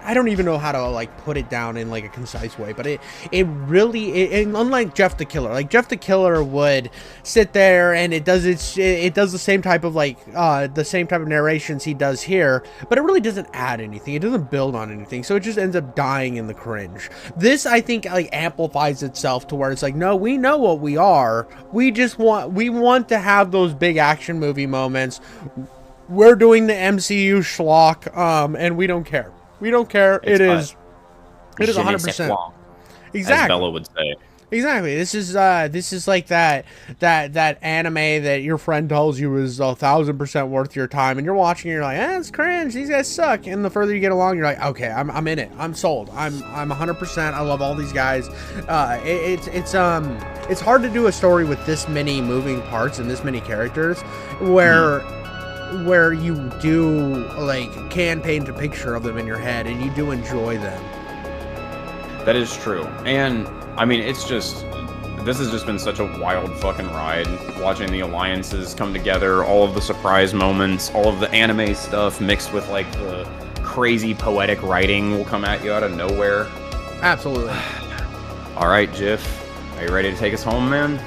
I don't even know how to like put it down in like a concise way, but it really unlike Jeff the Killer, like Jeff the Killer would sit there and it does the same type of like the same type of narrations he does here, but it really doesn't add anything. It doesn't build on anything, so it just ends up dying in the cringe. This I think like amplifies itself to where it's like, no, we know what we are. We want to have those big action movie moments. We're doing the MCU schlock, and we don't care. We don't care. It is 100%. Exactly. As Bella would say. Exactly. This is like that anime that your friend tells you is 1,000% worth your time, and you're watching, and you're like, it's cringe. These guys suck. And the further you get along, you're like, okay, I'm in it. I'm sold. I'm 100%. I love all these guys. It's hard to do a story with this many moving parts and this many characters, where you do like can paint a picture of them in your head, and you do enjoy them. That is true. And I mean, this has just been such a wild fucking ride, watching the alliances come together, all of the surprise moments, all of the anime stuff mixed with like the crazy poetic writing will come at you out of nowhere. Absolutely. All right, Jiff, are you ready to take us home, man?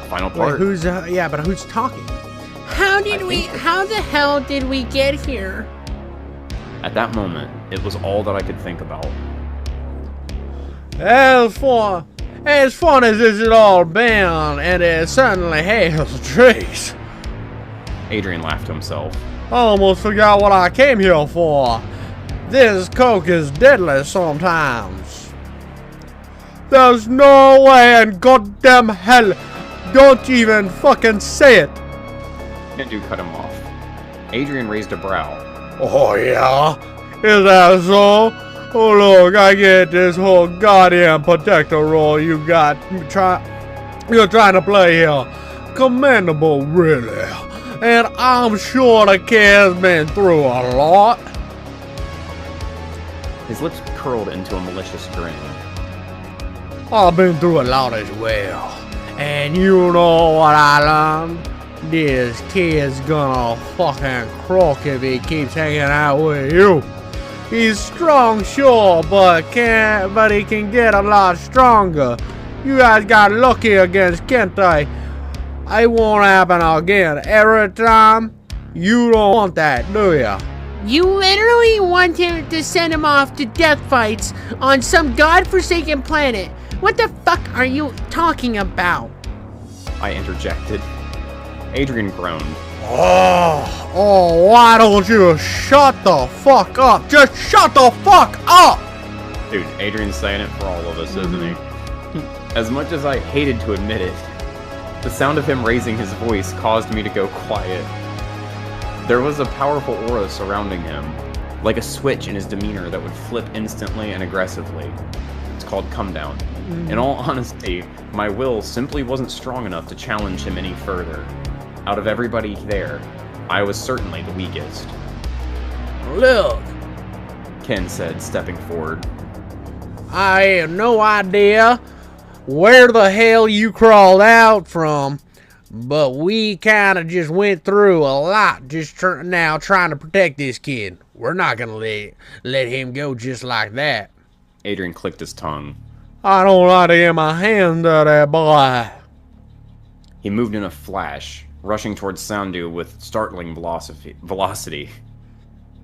Final part. Wait, who's talking? How the hell did we get here? At that moment, it was all that I could think about. As fun as this has all been, and it certainly has, jeez. Adrian laughed to himself. I almost forgot what I came here for. This coke is deadly sometimes. There's no way in goddamn hell. Don't even fucking say it. Sandhu cut him off. Adrian raised a brow. Oh yeah? Is that so? Oh look, I get this whole goddamn protector role you're trying to play here. Commendable, really. And I'm sure the kid's been through a lot. His lips curled into a malicious grin. I've been through a lot as well. And you know what I learned? This kid's gonna fucking croak if he keeps hanging out with you. He's strong, sure, but he can get a lot stronger. You guys got lucky against Kente. It won't happen again. Every time, you don't want that, do ya? You literally want him to send him off to death fights on some godforsaken planet. What the fuck are you talking about? I interjected. Adrian groaned. Oh, why don't you shut the fuck up? Just shut the fuck up! Dude, Adrian's saying it for all of us, isn't he? As much as I hated to admit it, the sound of him raising his voice caused me to go quiet. There was a powerful aura surrounding him, like a switch in his demeanor that would flip instantly and aggressively. It's called come down. In all honesty, my will simply wasn't strong enough to challenge him any further. Out of everybody there, I was certainly the weakest. Look, Ken said, stepping forward. I have no idea where the hell you crawled out from, but we kind of just went through a lot just now trying to protect this kid. We're not gonna let him go just like that. Adrian clicked his tongue. I don't like to get my hands dirty, boy. He moved in a flash, rushing towards Sandhu with startling velocity.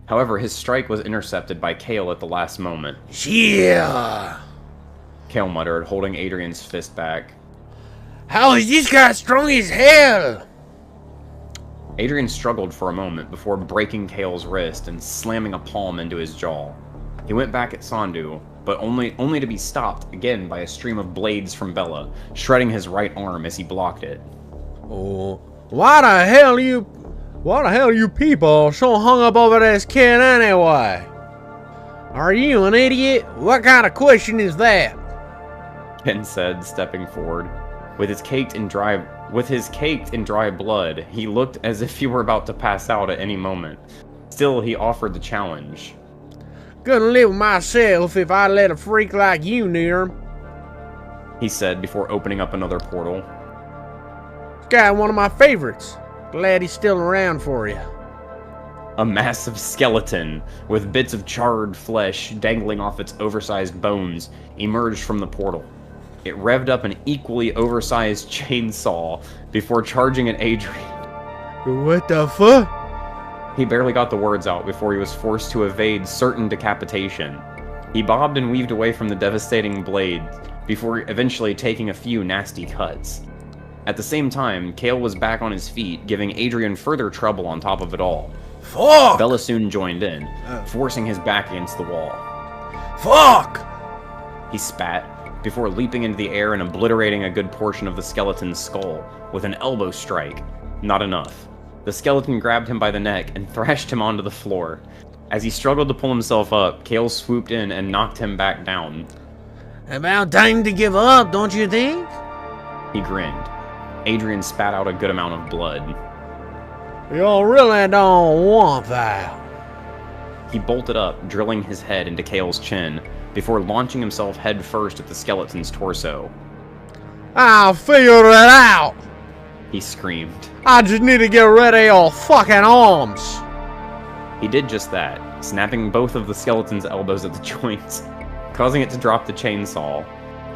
However, his strike was intercepted by Kale at the last moment. Yeah. Kale muttered, holding Adrian's fist back. How is this guy strong as hell? Adrian struggled for a moment before breaking Kale's wrist and slamming a palm into his jaw. He went back at Sandhu, but only to be stopped again by a stream of blades from Bella, shredding his right arm as he blocked it. Oh, why the hell you people so hung up over this kid anyway? Are you an idiot? What kind of question is that? Ken said, stepping forward. With his caked in dry blood, he looked as if he were about to pass out at any moment. Still, he offered the challenge. Couldn't live with myself if I let a freak like you near him, he said before opening up another portal. This guy, one of my favorites. Glad he's still around for you. A massive skeleton with bits of charred flesh dangling off its oversized bones emerged from the portal. It revved up an equally oversized chainsaw before charging at Adrian. What the fuck? He barely got the words out before he was forced to evade certain decapitation. He bobbed and weaved away from the devastating blade before eventually taking a few nasty cuts. At the same time, Kale was back on his feet, giving Adrian further trouble on top of it all. Fuck! Bella soon joined in, forcing his back against the wall. Fuck! He spat, before leaping into the air and obliterating a good portion of the skeleton's skull with an elbow strike. Not enough. The skeleton grabbed him by the neck and thrashed him onto the floor. As he struggled to pull himself up, Kale swooped in and knocked him back down. About time to give up, don't you think? He grinned. Adrian spat out a good amount of blood. You really don't want that. He bolted up, drilling his head into Kale's chin, before launching himself headfirst at the skeleton's torso. I figured it out. He screamed. I just need to get rid of your fucking arms. He did just that, snapping both of the skeleton's elbows at the joints, causing it to drop the chainsaw.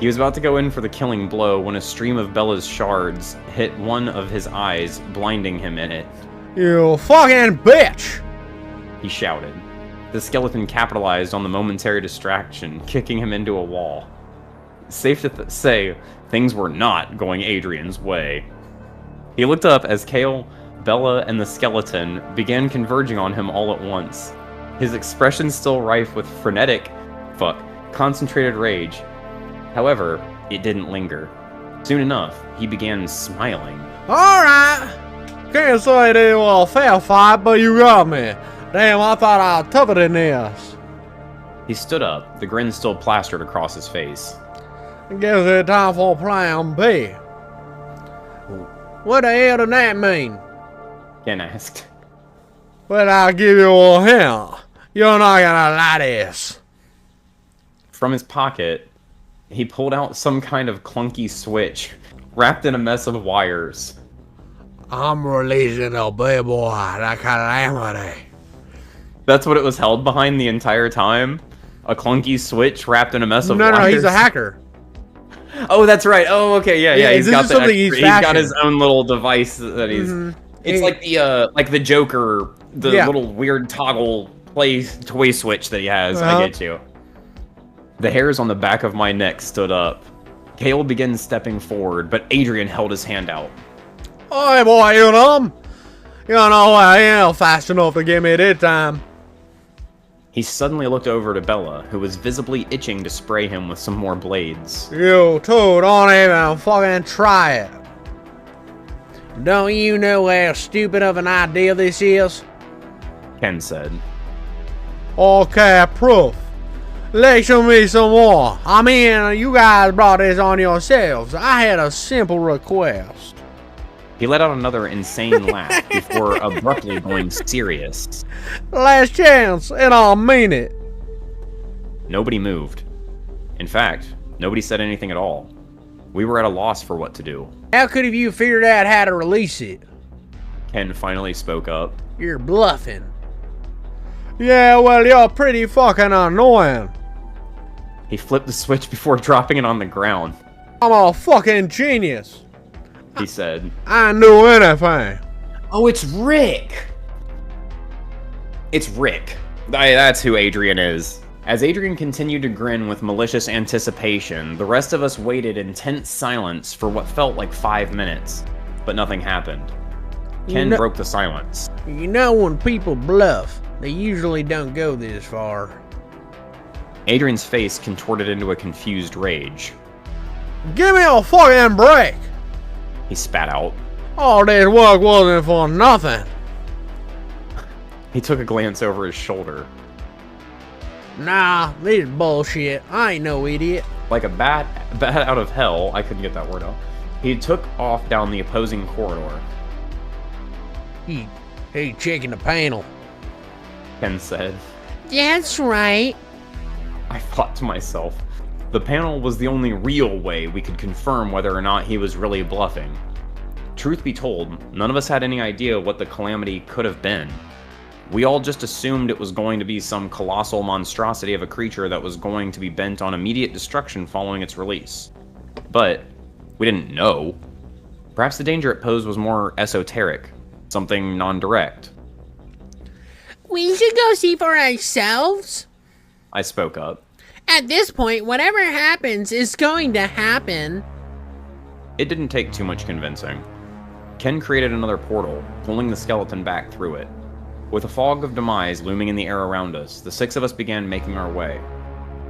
He was about to go in for the killing blow when a stream of Bella's shards hit one of his eyes, blinding him in it. You fucking bitch! He shouted. The skeleton capitalized on the momentary distraction, kicking him into a wall. Safe to say, things were not going Adrian's way. He looked up as Kale, Bella, and the skeleton began converging on him all at once. His expression still rife with concentrated rage. However, it didn't linger. Soon enough, he began smiling. Alright! Can't say they were a fair fight, but you got me. Damn, I thought I was tougher than this. He stood up, the grin still plastered across his face. I guess it's time for plan B. What the hell does that mean? Ken asked. Well, I'll give you a hint. You're not gonna like this. From his pocket, he pulled out some kind of clunky switch, wrapped in a mess of wires. I'm releasing a big boy, the calamity. That's what it was held behind the entire time? A clunky switch wrapped in a mess of wires? No, he's a hacker. Oh, that's right. Oh, okay, yeah. He's got he's got his own little device that he's... It's like the Joker, the little weird toggle toy switch that he has. I get you. The hairs on the back of my neck stood up. Kale began stepping forward, but Adrian held his hand out. Hey, boy, you know I ain't fast enough to give me this time. He suddenly looked over to Bella, who was visibly itching to spray him with some more blades. You two, don't even fucking try it. Don't you know how stupid of an idea this is? Ken said. Okay, proof. Lecture me some more. I mean, you guys brought this on yourselves. I had a simple request. He let out another insane laugh before abruptly going serious. Last chance, and I'll mean it. Nobody moved. In fact, nobody said anything at all. We were at a loss for what to do. How could have you figured out how to release it? Ken finally spoke up. You're bluffing. Yeah, well, you're pretty fucking annoying. He flipped the switch before dropping it on the ground. I'm a fucking genius. He said. I knew anything. Oh, it's Rick! It's Rick. That's who Adrian is. As Adrian continued to grin with malicious anticipation, the rest of us waited in tense silence for what felt like 5 minutes. But nothing happened. Ken broke the silence. You know, when people bluff, they usually don't go this far. Adrian's face contorted into a confused rage. Give me a fucking break. He spat out. All this work wasn't for nothing. He took a glance over his shoulder. Nah, this is bullshit. I ain't no idiot. Like a bat out of hell, I couldn't get that word out. He took off down the opposing corridor. He checking the panel. Ken said. That's right. I thought to myself, the panel was the only real way we could confirm whether or not he was really bluffing. Truth be told, none of us had any idea what the calamity could have been. We all just assumed it was going to be some colossal monstrosity of a creature that was going to be bent on immediate destruction following its release. But we didn't know. Perhaps the danger it posed was more esoteric, something non-direct. We should go see for ourselves. I spoke up. At this point, whatever happens is going to happen. It didn't take too much convincing. Ken created another portal, pulling the skeleton back through it. With a fog of demise looming in the air around us, the 6 of us began making our way.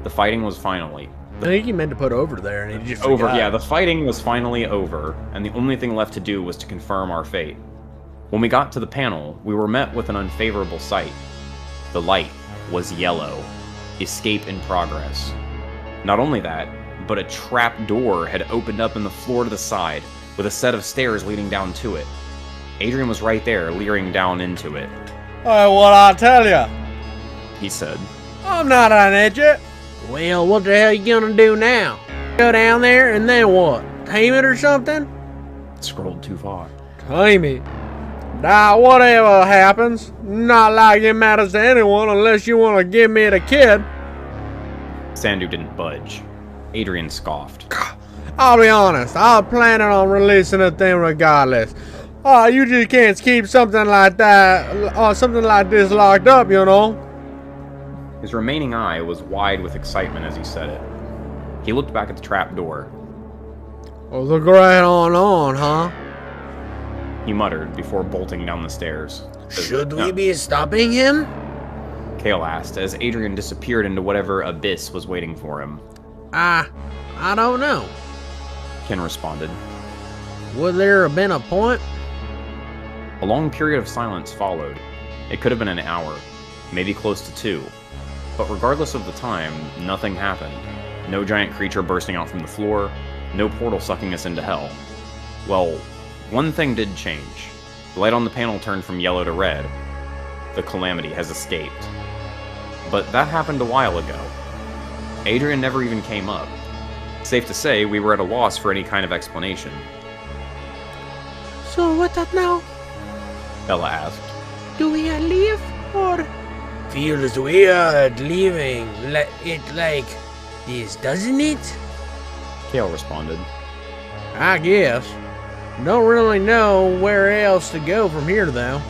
The fighting was finally I think he meant to put over there, and he just Over, forgot. yeah, the fighting was finally over, and the only thing left to do was to confirm our fate. When we got to the panel, we were met with an unfavorable sight. The light was yellow. Escape in progress. Not only that, but a trap door had opened up in the floor to the side, with a set of stairs leading down to it. Adrian was right there, leering down into it. Hey, what I tell ya? He said, I'm not an idiot. Well, what the hell you gonna do now? Go down there, and then what? Tame it or something? scrolled too far. Tame it. Now, whatever happens, not like it matters to anyone unless you want to give me the kid. Sandhu didn't budge. Adrian scoffed. I'll be honest, I was planning on releasing the thing regardless. You just can't keep something like that, or something like this locked up, you know? His remaining eye was wide with excitement as he said it. He looked back at the trap door. What's the great on, huh? He muttered before bolting down the stairs. Should we be stopping him? Kale asked as Adrian disappeared into whatever abyss was waiting for him. I don't know. Ken responded. Would there have been a point? A long period of silence followed. It could have been an hour, maybe close to 2. But regardless of the time, nothing happened. No giant creature bursting out from the floor, no portal sucking us into hell. Well, one thing did change. The light on the panel turned from yellow to red. The calamity has escaped. But that happened a while ago. Adrian never even came up. Safe to say, we were at a loss for any kind of explanation. So what that now? Bella asked. Do we leave or? Feels weird leaving it like this, doesn't it? Kale responded. I guess. Don't really know where else to go from here, though.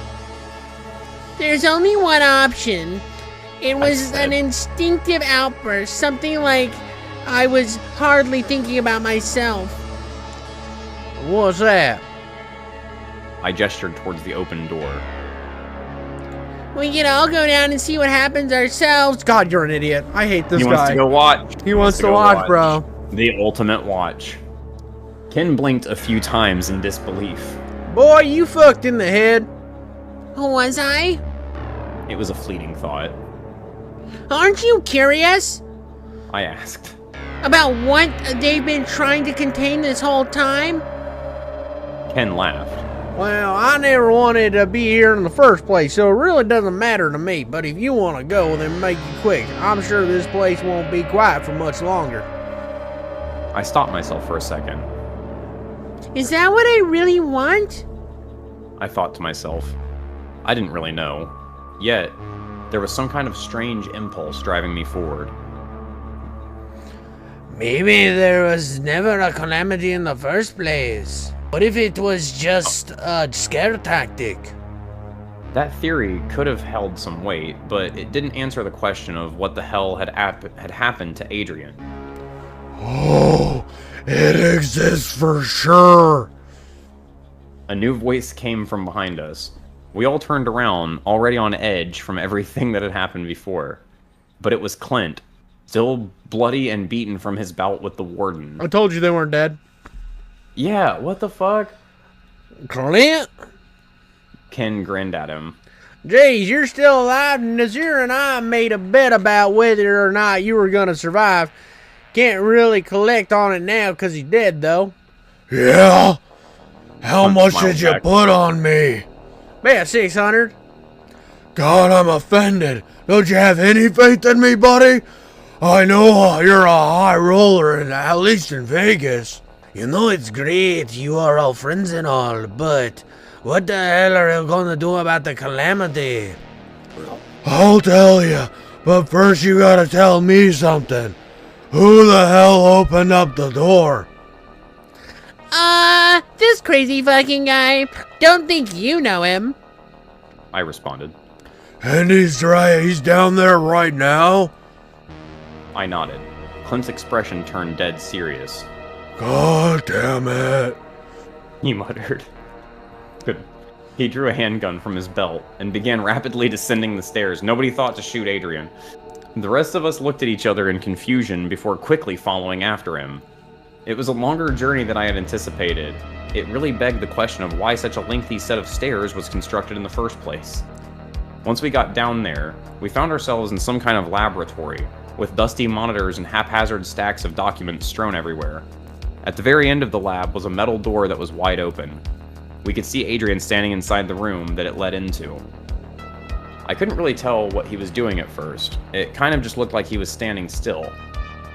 There's only one option. It was said. an instinctive outburst, something like I was hardly thinking about myself. What's that? I gestured towards the open door. We can all go down and see what happens ourselves. God, you're an idiot. I hate this He guy. wants to go watch. He wants to go watch, bro. The ultimate watch. Ken blinked a few times in disbelief. Boy, you fucked in the head. Was I? It was a fleeting thought. Aren't you curious I asked. about what they've been trying to contain this whole time? Ken laughed. Well, I never wanted to be here in the first place, so it really doesn't matter to me. But if you want to go, then make it quick. I'm sure this place won't be quiet for much longer. I stopped myself for a second. Is that what I really want? I thought to myself. I didn't really know. Yet, there was some kind of strange impulse driving me forward. Maybe there was never a calamity in the first place. What if it was just a scare tactic? That theory could have held some weight, but it didn't answer the question of what the hell had happened to Adrian. Oh, it exists for sure. A new voice came from behind us. We all turned around, already on edge from everything that had happened before. But it was Clint, still bloody and beaten from his bout with the warden. I told you they weren't dead. Yeah, what the fuck? Clint? Ken grinned at him. Jeez, you're still alive, and Nazir and I made a bet about whether or not you were gonna survive. Can't really collect on it now because he's dead, though. Yeah? How Clint much smiled did you back. put on me? Bet 600. God, I'm offended. Don't you have any faith in me, buddy? I know you're a high roller, at least in Vegas. You know it's great, you are all friends and all, but what the hell are you gonna do about the calamity? I'll tell you, but first you gotta tell me something. Who the hell opened up the door? This crazy fucking guy. Don't think you know him. I responded. And he's down there right now? I nodded. Clint's expression turned dead serious. God damn it. He muttered. Good. He drew a handgun from his belt and began rapidly descending the stairs. Nobody thought to shoot Adrian. The rest of us looked at each other in confusion before quickly following after him. It was a longer journey than I had anticipated. It really begged the question of why such a lengthy set of stairs was constructed in the first place. Once we got down there, we found ourselves in some kind of laboratory, with dusty monitors and haphazard stacks of documents strewn everywhere. At the very end of the lab was a metal door that was wide open. We could see Adrian standing inside the room that it led into. I couldn't really tell what he was doing at first. It kind of just looked like he was standing still.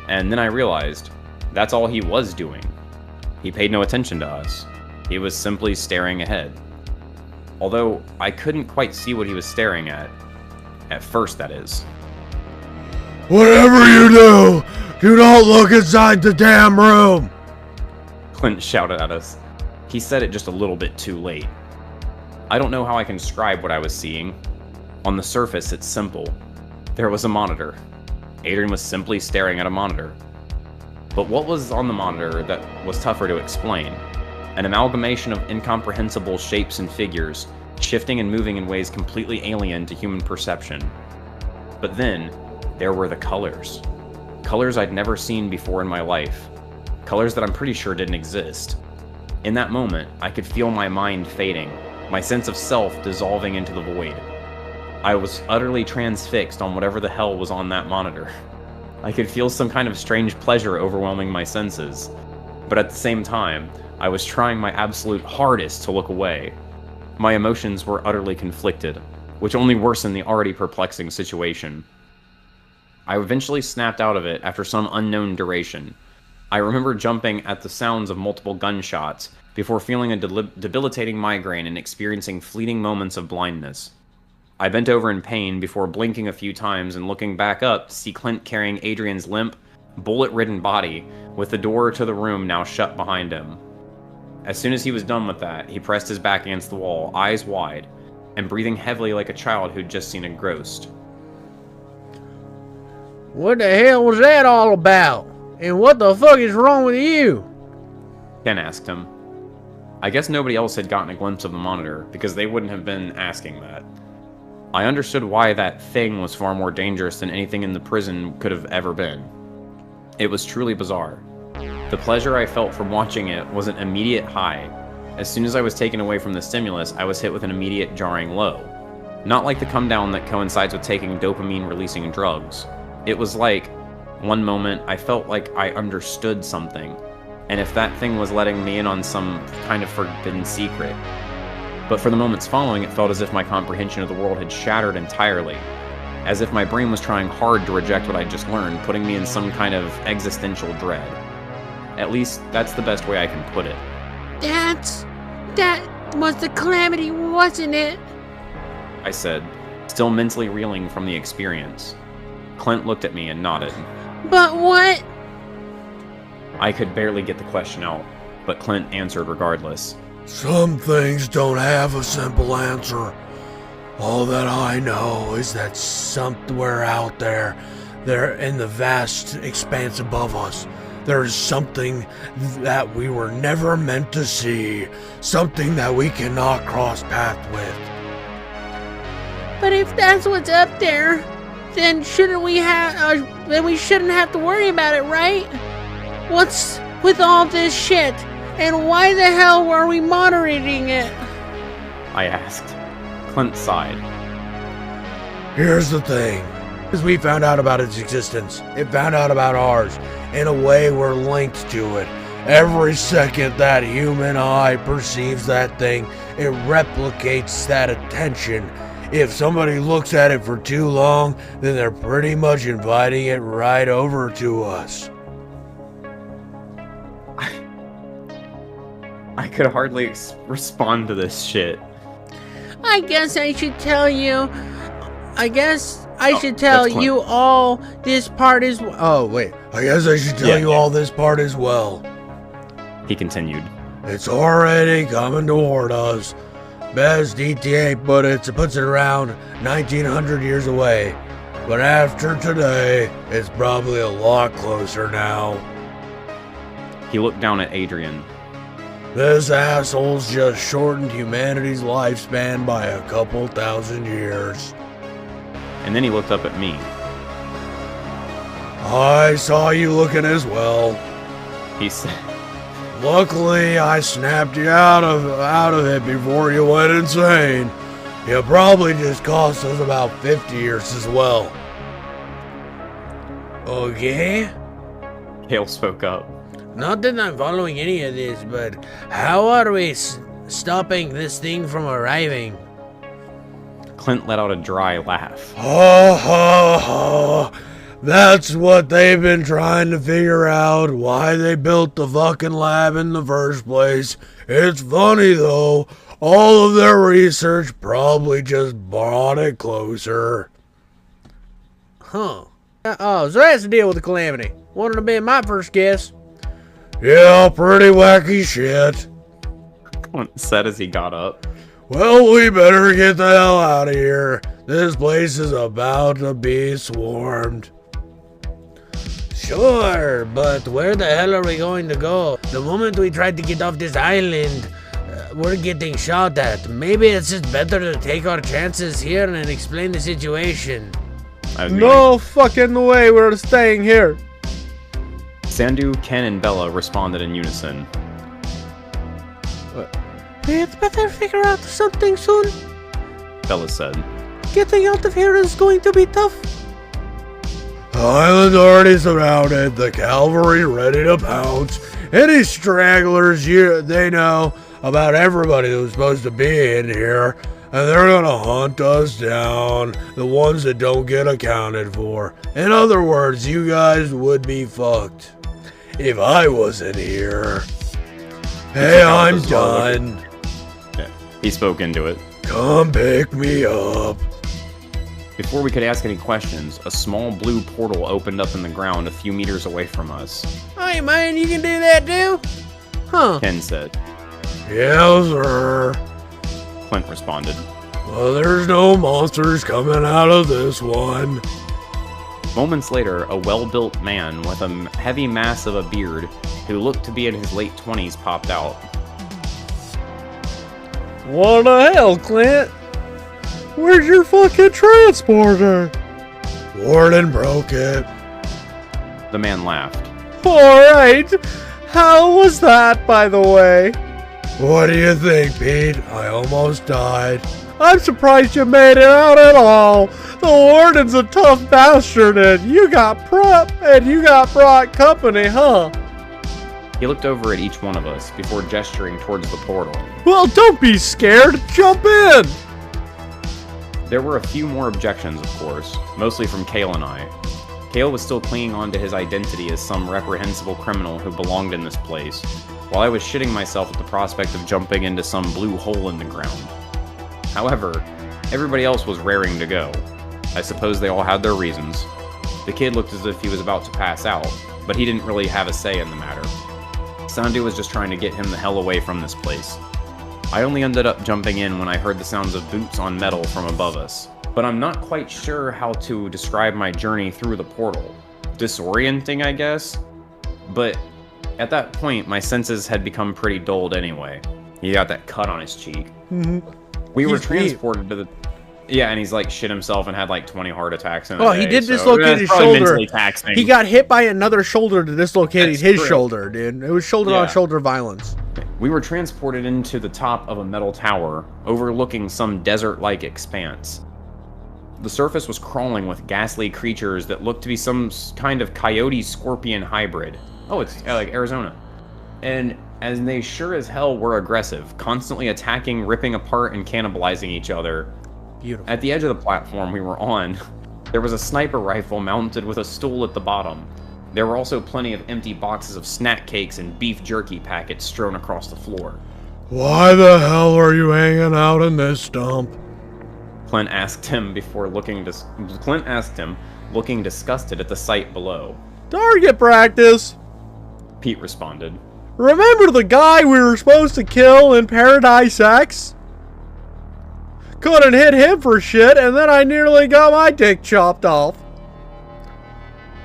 And then I realized, that's all he was doing. He paid no attention to us. He was simply staring ahead. Although, I couldn't quite see what he was staring at. At first, that is. Whatever you do not look inside the damn room! Clint shouted at us. He said it just a little bit too late. I don't know how I can describe what I was seeing. On the surface, it's simple. There was a monitor. Adrian was simply staring at a monitor. But what was on the monitor that was tougher to explain? An amalgamation of incomprehensible shapes and figures, shifting and moving in ways completely alien to human perception. But then, there were the colors. Colors I'd never seen before in my life. Colors that I'm pretty sure didn't exist. In that moment, I could feel my mind fading, my sense of self dissolving into the void. I was utterly transfixed on whatever the hell was on that monitor. I could feel some kind of strange pleasure overwhelming my senses, but at the same time, I was trying my absolute hardest to look away. My emotions were utterly conflicted, which only worsened the already perplexing situation. I eventually snapped out of it after some unknown duration. I remember jumping at the sounds of multiple gunshots before feeling a debilitating migraine and experiencing fleeting moments of blindness. I bent over in pain before blinking a few times and looking back up to see Clint carrying Adrian's limp, bullet-ridden body, with the door to the room now shut behind him. As soon as he was done with that, he pressed his back against the wall, eyes wide, and breathing heavily like a child who'd just seen a ghost. What the hell was that all about? And what the fuck is wrong with you? Ken asked him. I guess nobody else had gotten a glimpse of the monitor, because they wouldn't have been asking that. I understood why that thing was far more dangerous than anything in the prison could have ever been. It was truly bizarre. The pleasure I felt from watching it was an immediate high. As soon as I was taken away from the stimulus, I was hit with an immediate jarring low. Not like the come down that coincides with taking dopamine-releasing drugs. It was like, one moment, I felt like I understood something, and if that thing was letting me in on some kind of forbidden secret. But for the moments following, it felt as if my comprehension of the world had shattered entirely. As if my brain was trying hard to reject what I'd just learned, putting me in some kind of existential dread. At least, that's the best way I can put it. That was the calamity, wasn't it? I said, still mentally reeling from the experience. Clint looked at me and nodded. But what? I could barely get the question out, but Clint answered regardless. Some things don't have a simple answer. All that I know is that somewhere out there in the vast expanse above us, there is something that we were never meant to see, something that we cannot cross paths with. But if that's what's up there, then we shouldn't have to worry about it, right? What's with all this shit? And why the hell are we monitoring it? I asked. Clint sighed. Here's the thing. As we found out about its existence, it found out about ours. In a way, we're linked to it. Every second that human eye perceives that thing, it replicates that attention. If somebody looks at it for too long, then they're pretty much inviting it right over to us. I could hardly respond to this shit. I guess I should tell you. I should tell you all this part is. Oh, wait. I guess I should tell you all this part as well. He continued. It's already coming toward us. Best ETA puts it around 1900 years away. But after today, it's probably a lot closer now. He looked down at Adrian. This asshole's just shortened humanity's lifespan by a couple thousand years. And then he looked up at me. I saw you looking as well. He said. Luckily, I snapped you out of it before you went insane. You probably just cost us about 50 years as well. Okay? Kale spoke up. Not that I'm following any of this, but how are we stopping this thing from arriving? Clint let out a dry laugh. Ha ha ha. That's what they've been trying to figure out, why they built the fucking lab in the first place. It's funny though, all of their research probably just brought it closer. Huh. Oh, so that's the deal with the Calamity. Wanted to be my first guess. Yeah, pretty wacky shit. Clint said as he got up. Well, we better get the hell out of here. This place is about to be swarmed. Sure, but where the hell are we going to go? The moment we tried to get off this island, we're getting shot at. Maybe it's just better to take our chances here and explain the situation. No fucking way we're staying here. Sandhu, Ken, and Bella responded in unison. We'd better figure out something soon. Bella said. Getting out of here is going to be tough. The island's already surrounded, the cavalry ready to pounce. Any stragglers, they know about everybody who's supposed to be in here, and they're gonna hunt us down, the ones that don't get accounted for. In other words, you guys would be fucked if I wasn't here. Hey, I'm done. Yeah, he spoke into it. Come pick me up. Before we could ask any questions, a small blue portal opened up in the ground a few meters away from us. Hey man, you can do that too? Huh. Ken said. Yes, sir. Clint responded. Well, there's no monsters coming out of this one. Moments later, a well-built man with a heavy mass of a beard who looked to be in his late 20s popped out. What the hell, Clint? Where's your fucking transporter? Warden broke it. The man laughed. Alright. How was that, by the way? What do you think, Pete? I almost died. I'm surprised you made it out at all. The warden's a tough bastard, and you got brought company, huh? He looked over at each one of us before gesturing towards the portal. Well, don't be scared. Jump in. There were a few more objections, of course, mostly from Kale and I. Kale was still clinging on to his identity as some reprehensible criminal who belonged in this place, while I was shitting myself at the prospect of jumping into some blue hole in the ground. However, everybody else was raring to go. I suppose they all had their reasons. The kid looked as if he was about to pass out, but he didn't really have a say in the matter. Sandhu was just trying to get him the hell away from this place. I only ended up jumping in when I heard the sounds of boots on metal from above us, but I'm not quite sure how to describe my journey through the portal. Disorienting, I guess? But at that point, my senses had become pretty dulled anyway. He got that cut on his cheek. We were transported to the... Yeah, and he's like shit himself and had like 20 heart attacks in a day, He did so dislocate his that's probably shoulder. mentally taxing. He got hit by another shoulder to dislocate That's his true. shoulder, dude. It was shoulder on shoulder violence. We were transported into the top of a metal tower, overlooking some desert-like expanse. The surface was crawling with ghastly creatures that looked to be some kind of coyote-scorpion hybrid. Oh, it's like Arizona. And they sure as hell were aggressive, constantly attacking, ripping apart, and cannibalizing each other. Beautiful. At the edge of the platform we were on, there was a sniper rifle mounted with a stool at the bottom. There were also plenty of empty boxes of snack cakes and beef jerky packets strewn across the floor. Why the hell are you hanging out in this dump? Clint asked him, looking disgusted at the sight below. Target practice. Pete responded. Remember the guy we were supposed to kill in Paradise X? Couldn't hit him for shit, and then I nearly got my dick chopped off.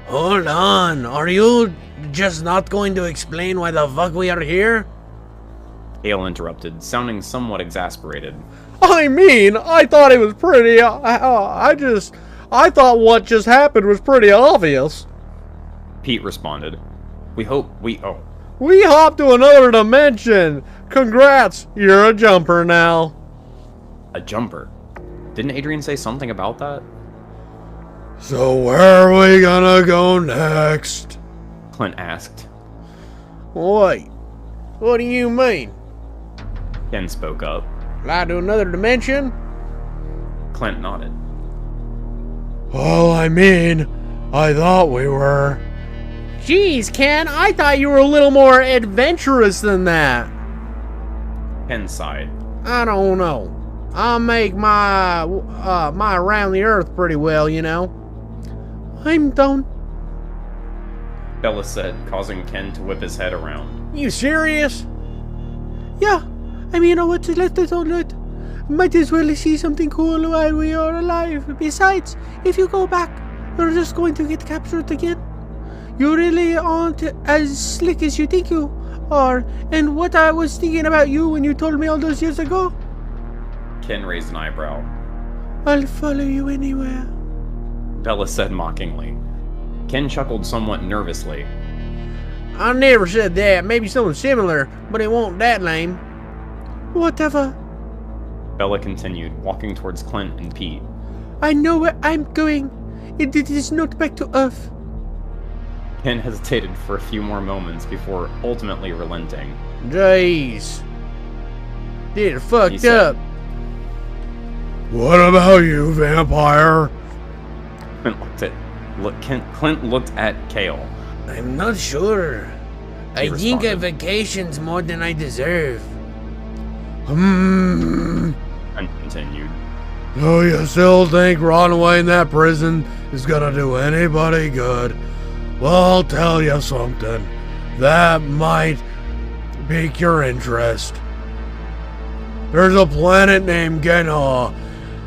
Hold on. Are you just not going to explain why the fuck we are here? Hale interrupted, sounding somewhat exasperated. I mean, I thought it was pretty... I thought what just happened was pretty obvious. Pete responded. We hopped to another dimension. Congrats, you're a jumper now. A jumper? Didn't Adrian say something about that? So where are we gonna go next? Clint asked. Wait, what do you mean? Ken spoke up. Fly to another dimension? Clint nodded. Well, I mean, I thought we were. Jeez, Ken, I thought you were a little more adventurous than that. Ken sighed. I don't know. I make my my around the earth pretty well, you know. I'm done. Bella said, causing Ken to whip his head around. You serious? Yeah, I mean, you know what? Let it all let. Might as well see something cool while we are alive. Besides, if you go back, you're just going to get captured again. You really aren't as slick as you think you are. And what I was thinking about you when you told me all those years ago. Ken raised an eyebrow. I'll follow you anywhere. Bella said mockingly. Ken chuckled somewhat nervously. I never said that. Maybe something similar, but it won't that lame. Whatever. Bella continued, walking towards Clint and Pete. I know where I'm going. It is not back to Earth. Ken hesitated for a few more moments before ultimately relenting. Jeez. Did it fucked said, up. What about you, vampire? Clint looked at Kale. I'm not sure. I think I responded. vacations more than I deserve. And continued. So you still think rotting away in that prison is gonna do anybody good? Well, I'll tell you something. That might pique your interest. There's a planet named Genha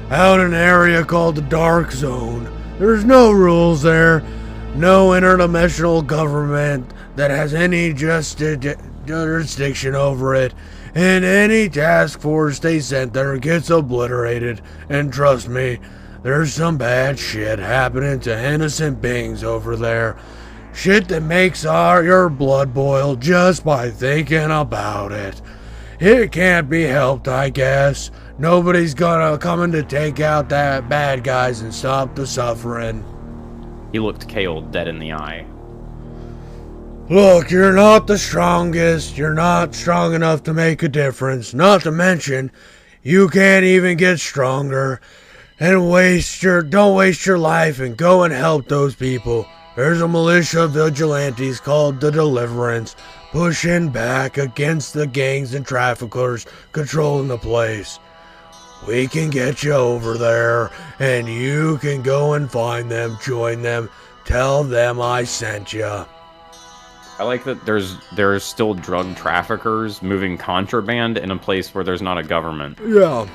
out in an area called the Dark Zone. There's no rules there, no interdimensional government that has any jurisdiction over it, and any task force they sent there gets obliterated. And trust me, there's some bad shit happening to innocent beings over there. Shit that makes your blood boil just by thinking about it. It can't be helped, I guess. Nobody's gonna come in to take out that bad guys and stop the suffering. He looked Kale dead in the eye. Look, you're not the strongest. You're not strong enough to make a difference. Not to mention, you can't even get stronger. And don't waste your life and go and help those people. There's a militia of vigilantes called the Deliverance, pushing back against the gangs and traffickers controlling the place. We can get you over there, and you can go and find them, join them, tell them I sent you. I like that there's still drug traffickers moving contraband in a place where there's not a government. Yeah.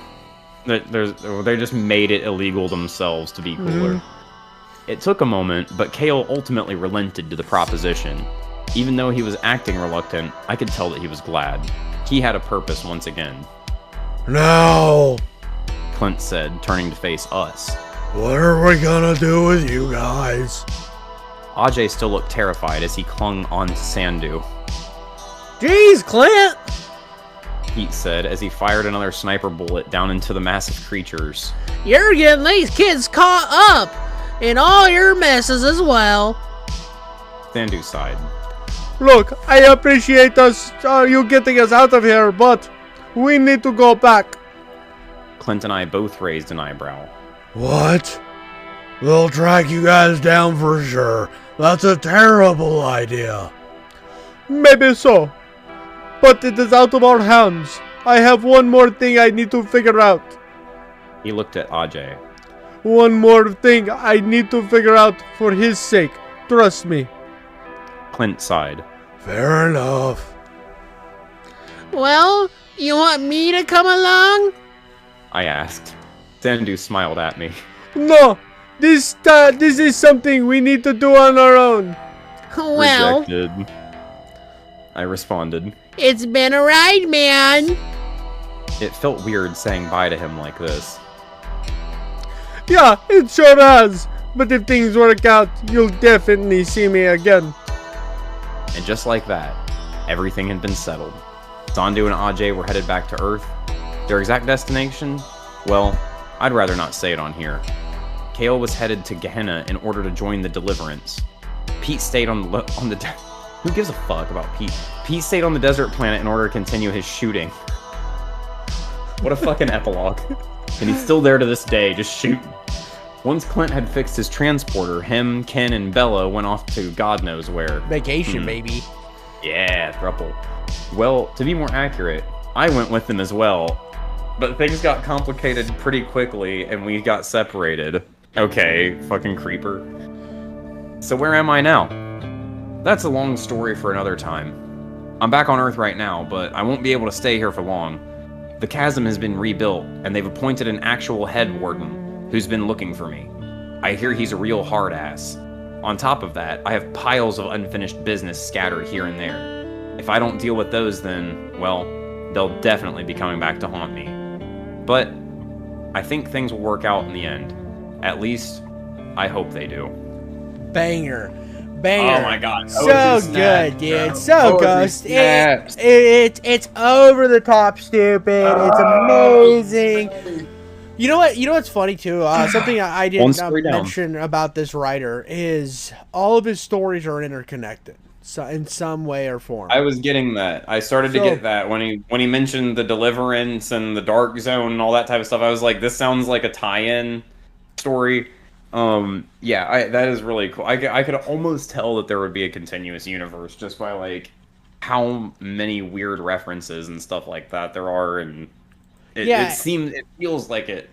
They just made it illegal themselves to be cooler. It took a moment, but Kale ultimately relented to the proposition. Even though he was acting reluctant, I could tell that he was glad. He had a purpose once again. Now, Clint said, turning to face us. what are we gonna do with you guys? Ajay still looked terrified as he clung on to Sandhu. Jeez, Clint! Pete said as he fired another sniper bullet down into the massive creatures. You're getting these kids caught up in all your messes as well. Sandhu sighed. Look, I appreciate you getting us out of here, but we need to go back. Clint and I both raised an eyebrow. What? They'll track you guys down for sure. That's a terrible idea. Maybe so, but it is out of our hands. I have one more thing I need to figure out. He looked at Ajay. One more thing I need to figure out for his sake. Trust me. Clint sighed. Fair enough. Well, you want me to come along? I asked. Sandhu smiled at me. No, this is something we need to do on our own. Well, Rejected. I responded. it's been a ride, man. It felt weird saying bye to him like this. Yeah, it sure has. But if things work out, you'll definitely see me again. And just like that, everything had been settled. Sandhu and Ajay were headed back to Earth. Their exact destination? Well, I'd rather not say it on here. Kale was headed to Gehenna in order to join the Deliverance. Pete stayed on the who gives a fuck about Pete? Pete stayed on the desert planet in order to continue his shooting. What a fucking epilogue. And he's still there to this day, just shooting. Once Clint had fixed his transporter, him, Ken, and Bella went off to God knows where. Vacation, baby. Yeah, thruple. Well, to be more accurate, I went with them as well. But things got complicated pretty quickly, and we got separated. Okay, fucking creeper. So where am I now? That's a long story for another time. I'm back on Earth right now, but I won't be able to stay here for long. The chasm has been rebuilt, and they've appointed an actual head warden who's been looking for me. I hear he's a real hard ass. On top of that, I have piles of unfinished business scattered here and there. If I don't deal with those, then, well, they'll definitely be coming back to haunt me. But I think things will work out in the end. At least, I hope they do. Banger. Banger. Oh my god. So good, dude. So ghost. It's over the top stupid. It's amazing. You know what? You know what's funny too? Something I didn't mention about this writer is all of his stories are interconnected, so in some way or form. I was getting that. I started to get that when he mentioned the Deliverance and the Dark Zone and all that type of stuff. I was like, this sounds like a tie-in story. Yeah, that is really cool. I could almost tell that there would be a continuous universe just by like how many weird references and stuff like that there are, and it feels like it.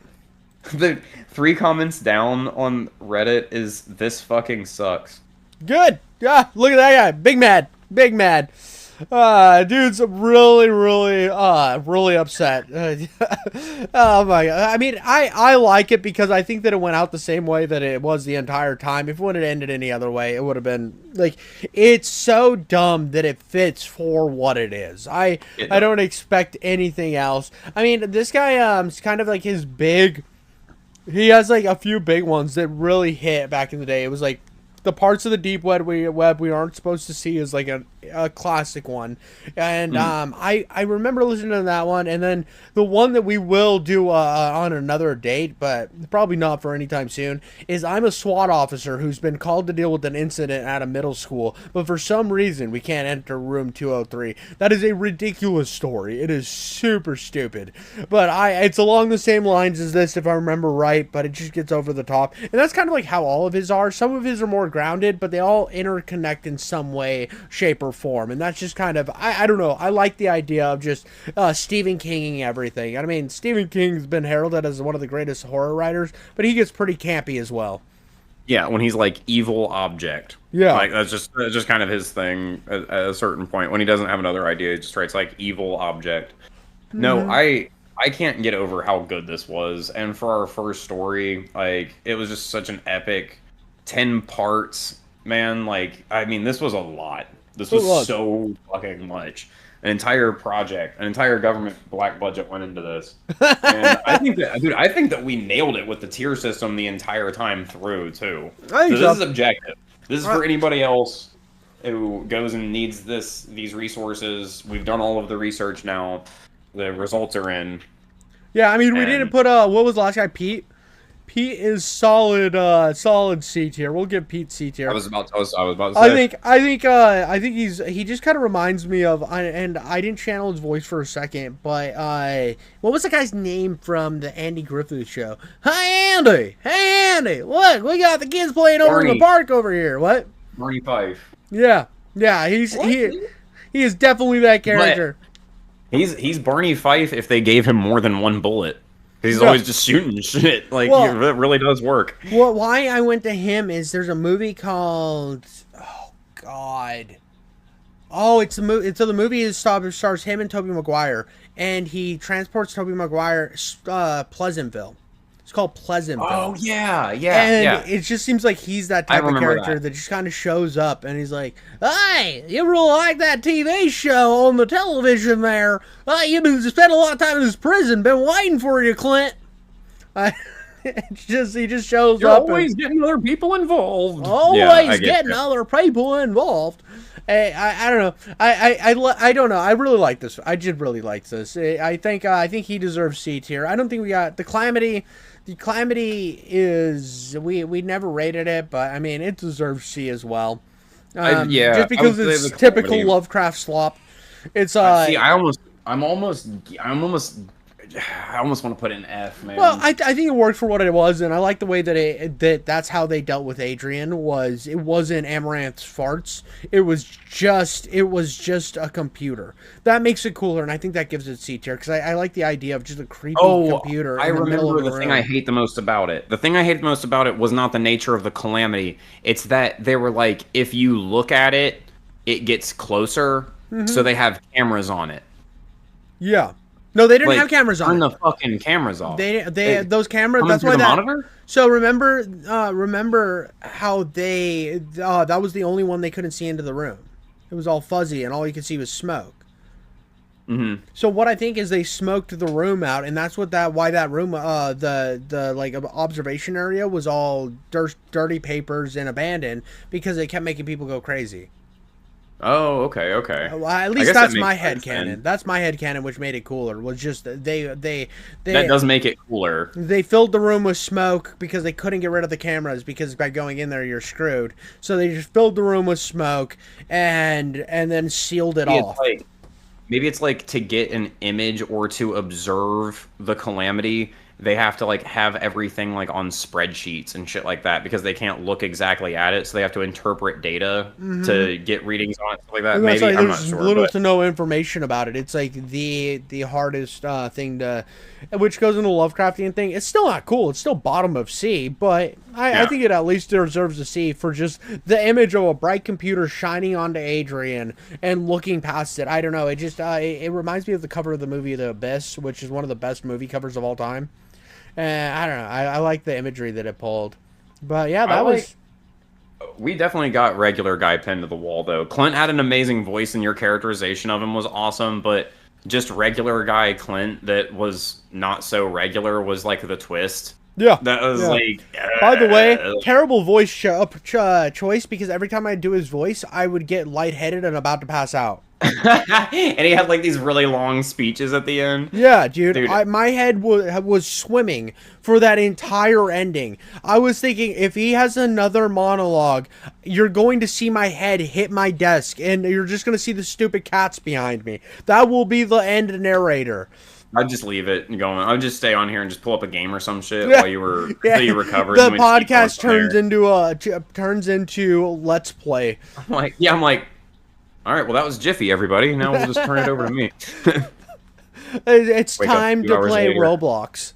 The 3 comments down on Reddit is this fucking sucks. Good. Yeah, look at that guy. Big mad. Big mad. Dude's really upset. Oh my god. I mean, I like it because I think that it went out the same way that it was the entire time. If it would have ended any other way, it would have been like, it's so dumb that it fits for what it is. I don't expect anything else. I mean, this guy is kind of like he has like a few big ones that really hit back in the day. It was like the parts of the deep web we aren't supposed to see is like a classic one, and I remember listening to that one, and then the one that we will do on another date, but probably not for any time soon, is I'm a SWAT officer who's been called to deal with an incident at a middle school, but for some reason we can't enter room 203. That is a ridiculous story. It is super stupid, but it's along the same lines as this if I remember right, but it just gets over the top, and that's kind of like how all of his are. Some of his are more grounded, but they all interconnect in some way, shape, or form, and that's just kind of, I don't know, I like the idea of just Stephen Kinging everything. I mean, Stephen King's been heralded as one of the greatest horror writers, but he gets pretty campy as well. Yeah, when he's like evil object. Yeah, like that's just kind of his thing at a certain point. When he doesn't have another idea, he just writes like evil object. No, I can't get over how good this was, and for our first story, like it was just such an epic 10 parts, man. Like, I mean, this was a lot. This was so fucking much. An entire project, an entire government black budget went into this. And I think that we nailed it with the tier system the entire time through, too. So this is objective. This is for anybody else who goes and needs these resources. We've done all of the research now. The results are in. Yeah, I mean, we didn't put, what was the last guy, Pete? Pete is solid C tier. We'll give Pete C tier. I was about to say. I think he just kind of reminds me of, and I didn't channel his voice for a second, but what was the guy's name from the Andy Griffith show? Hey Andy, look, we got the kids playing over in the park over here. What? Barney Fife. Yeah, he is definitely that character. But he's Barney Fife if they gave him more than one bullet. He's always just shooting shit. Like, it really does work. Well, why I went to him is there's a movie called... Oh, God. Oh, it's a movie. So the movie stars him and Tobey Maguire. And he transports Tobey Maguire Pleasantville. It's called Pleasantville. Oh, yeah. And it just seems like he's that type of character that just kind of shows up. And he's like, hey, you really like that TV show on the television there? You've been spending a lot of time in this prison. Been waiting for you, Clint. It's just he just shows You're up. always getting other people involved. Always getting other people involved. Hey, I don't know. I don't know. I really like this. I did really like this. I think he deserves C tier. I don't think we got the Calamity. The Calamity is we never rated it, but I mean it deserves C as well. Just because it's typical Lovecraft slop. It's See, I almost want to put an F, man. Well, I think it worked for what it was, and I like the way that that's how they dealt with Adrian. It wasn't Amaranth's farts. It was just a computer. That makes it cooler, and I think that gives it C tier because I like the idea of just a creepy computer. I remember the thing I hate the most about it. The thing I hate the most about it was not the nature of the Calamity. It's that they were like, if you look at it, it gets closer. Mm-hmm. So they have cameras on it. Yeah. No, they didn't have cameras on. Turn the fucking cameras off. They those cameras. That's why that. Monitor? So remember how they that was the only one they couldn't see into the room. It was all fuzzy, and all you could see was smoke. Mm-hmm. So what I think is they smoked the room out, and that's why that room, the like observation area was all dirty papers and abandoned because it kept making people go crazy. Oh, okay. Well, at least that's my headcanon. That's my headcanon, which made it cooler. Was just they that does make it cooler. They filled the room with smoke because they couldn't get rid of the cameras because by going in there you're screwed. So they just filled the room with smoke and then sealed it off. Maybe it's like to get an image or to observe the Calamity, they have to like have everything like on spreadsheets and shit like that because they can't look exactly at it, so they have to interpret data to get readings on it, stuff like that. And maybe I'm not there's sure. Little to no information about it. It's like the hardest thing to, which goes into the Lovecraftian thing. It's still not cool. It's still bottom of C, but I think it at least deserves a C for just the image of a bright computer shining onto Adrian and looking past it. I don't know. It just it reminds me of the cover of the movie The Abyss, which is one of the best movie covers of all time. I don't know. I like the imagery that it pulled. But yeah, that was... We definitely got regular guy pinned to the wall, though. Clint had an amazing voice, and your characterization of him was awesome, but just regular guy Clint that was not so regular was like the twist. Yeah. That was like... By the way, terrible voice choice, because every time I do his voice, I would get lightheaded and about to pass out. And he had like these really long speeches at the end. Yeah, dude. My head was swimming for that entire ending. I was thinking, if he has another monologue, you're going to see my head hit my desk, and you're just going to see the stupid cats behind me. That will be the end narrator. I'd just leave it and go on. I'd just stay on here and just pull up a game or some shit while you were until you recovered. The podcast turns into Let's Play. I'm like, all right, well, that was Jiffy, everybody. Now we'll just turn it over to me. It's time to play Roblox.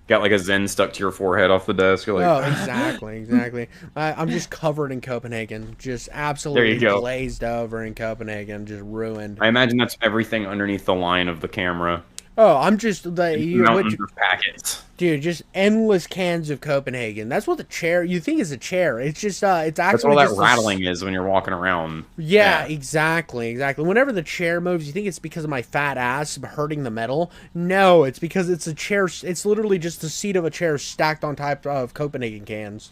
Got like a Zen stuck to your forehead off the desk. You're like, oh, exactly. I'm just covered in Copenhagen. Just absolutely glazed over in Copenhagen. Just ruined. I imagine that's everything underneath the line of the camera. Oh, I'm just mountains of packets. Dude, just endless cans of Copenhagen. That's what the chair you think is a chair. It's just it's actually that's all that rattling is when you're walking around. Yeah, exactly. Whenever the chair moves, you think it's because of my fat ass hurting the metal. No, it's because it's a chair. It's literally just the seat of a chair stacked on top of Copenhagen cans.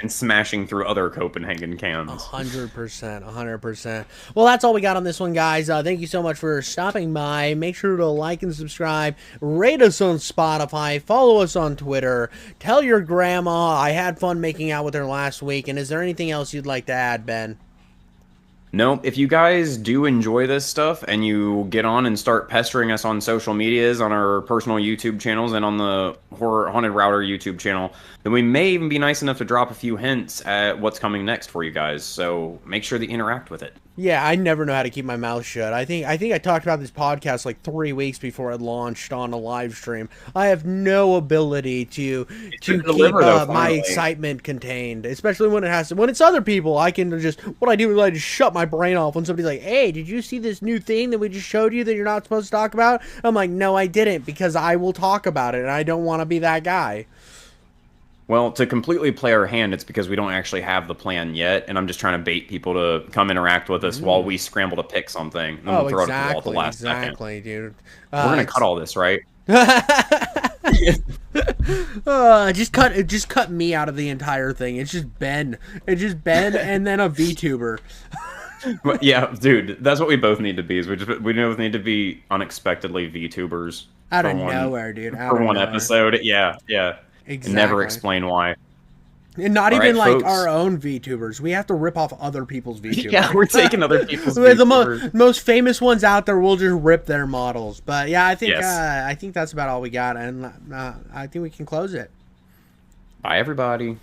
And smashing through other Copenhagen cans. 100%. Well, that's all we got on this one, guys. Thank you so much for stopping by. Make sure to like and subscribe. Rate us on Spotify. Follow us on Twitter. Tell your grandma I had fun making out with her last week. And is there anything else you'd like to add, Ben? No, if you guys do enjoy this stuff and you get on and start pestering us on social medias, on our personal YouTube channels, and on the Haunted Router YouTube channel, then we may even be nice enough to drop a few hints at what's coming next for you guys. So make sure to interact with it. Yeah, I never know how to keep my mouth shut. I think I talked about this podcast like 3 weeks before it launched on a live stream. I have no ability to keep my excitement contained, especially when it's other people. I can just I just shut my brain off when somebody's like, "Hey, did you see this new thing that we just showed you that you're not supposed to talk about?" I'm like, "No, I didn't," because I will talk about it, and I don't want to be that guy. Well, to completely play our hand, it's because we don't actually have the plan yet, and I'm just trying to bait people to come interact with us while we scramble to pick something. And then we'll throw it at the wall at the last second. Dude. We're going to cut all this, right? Just cut me out of the entire thing. It's just Ben. It's just Ben and then a VTuber. But yeah, dude, that's what we both need to be. Is we both need to be unexpectedly VTubers Out of nowhere, dude. For one episode. Yeah. Exactly. And never explain why. And not All even right, like folks. our own VTubers. We have to rip off other people's VTubers. Yeah, we're taking other people's The VTubers. most famous ones out there, we'll just rip their models. But yeah, I think Yes. I think that's about all we got, and I think we can close it. Bye, everybody.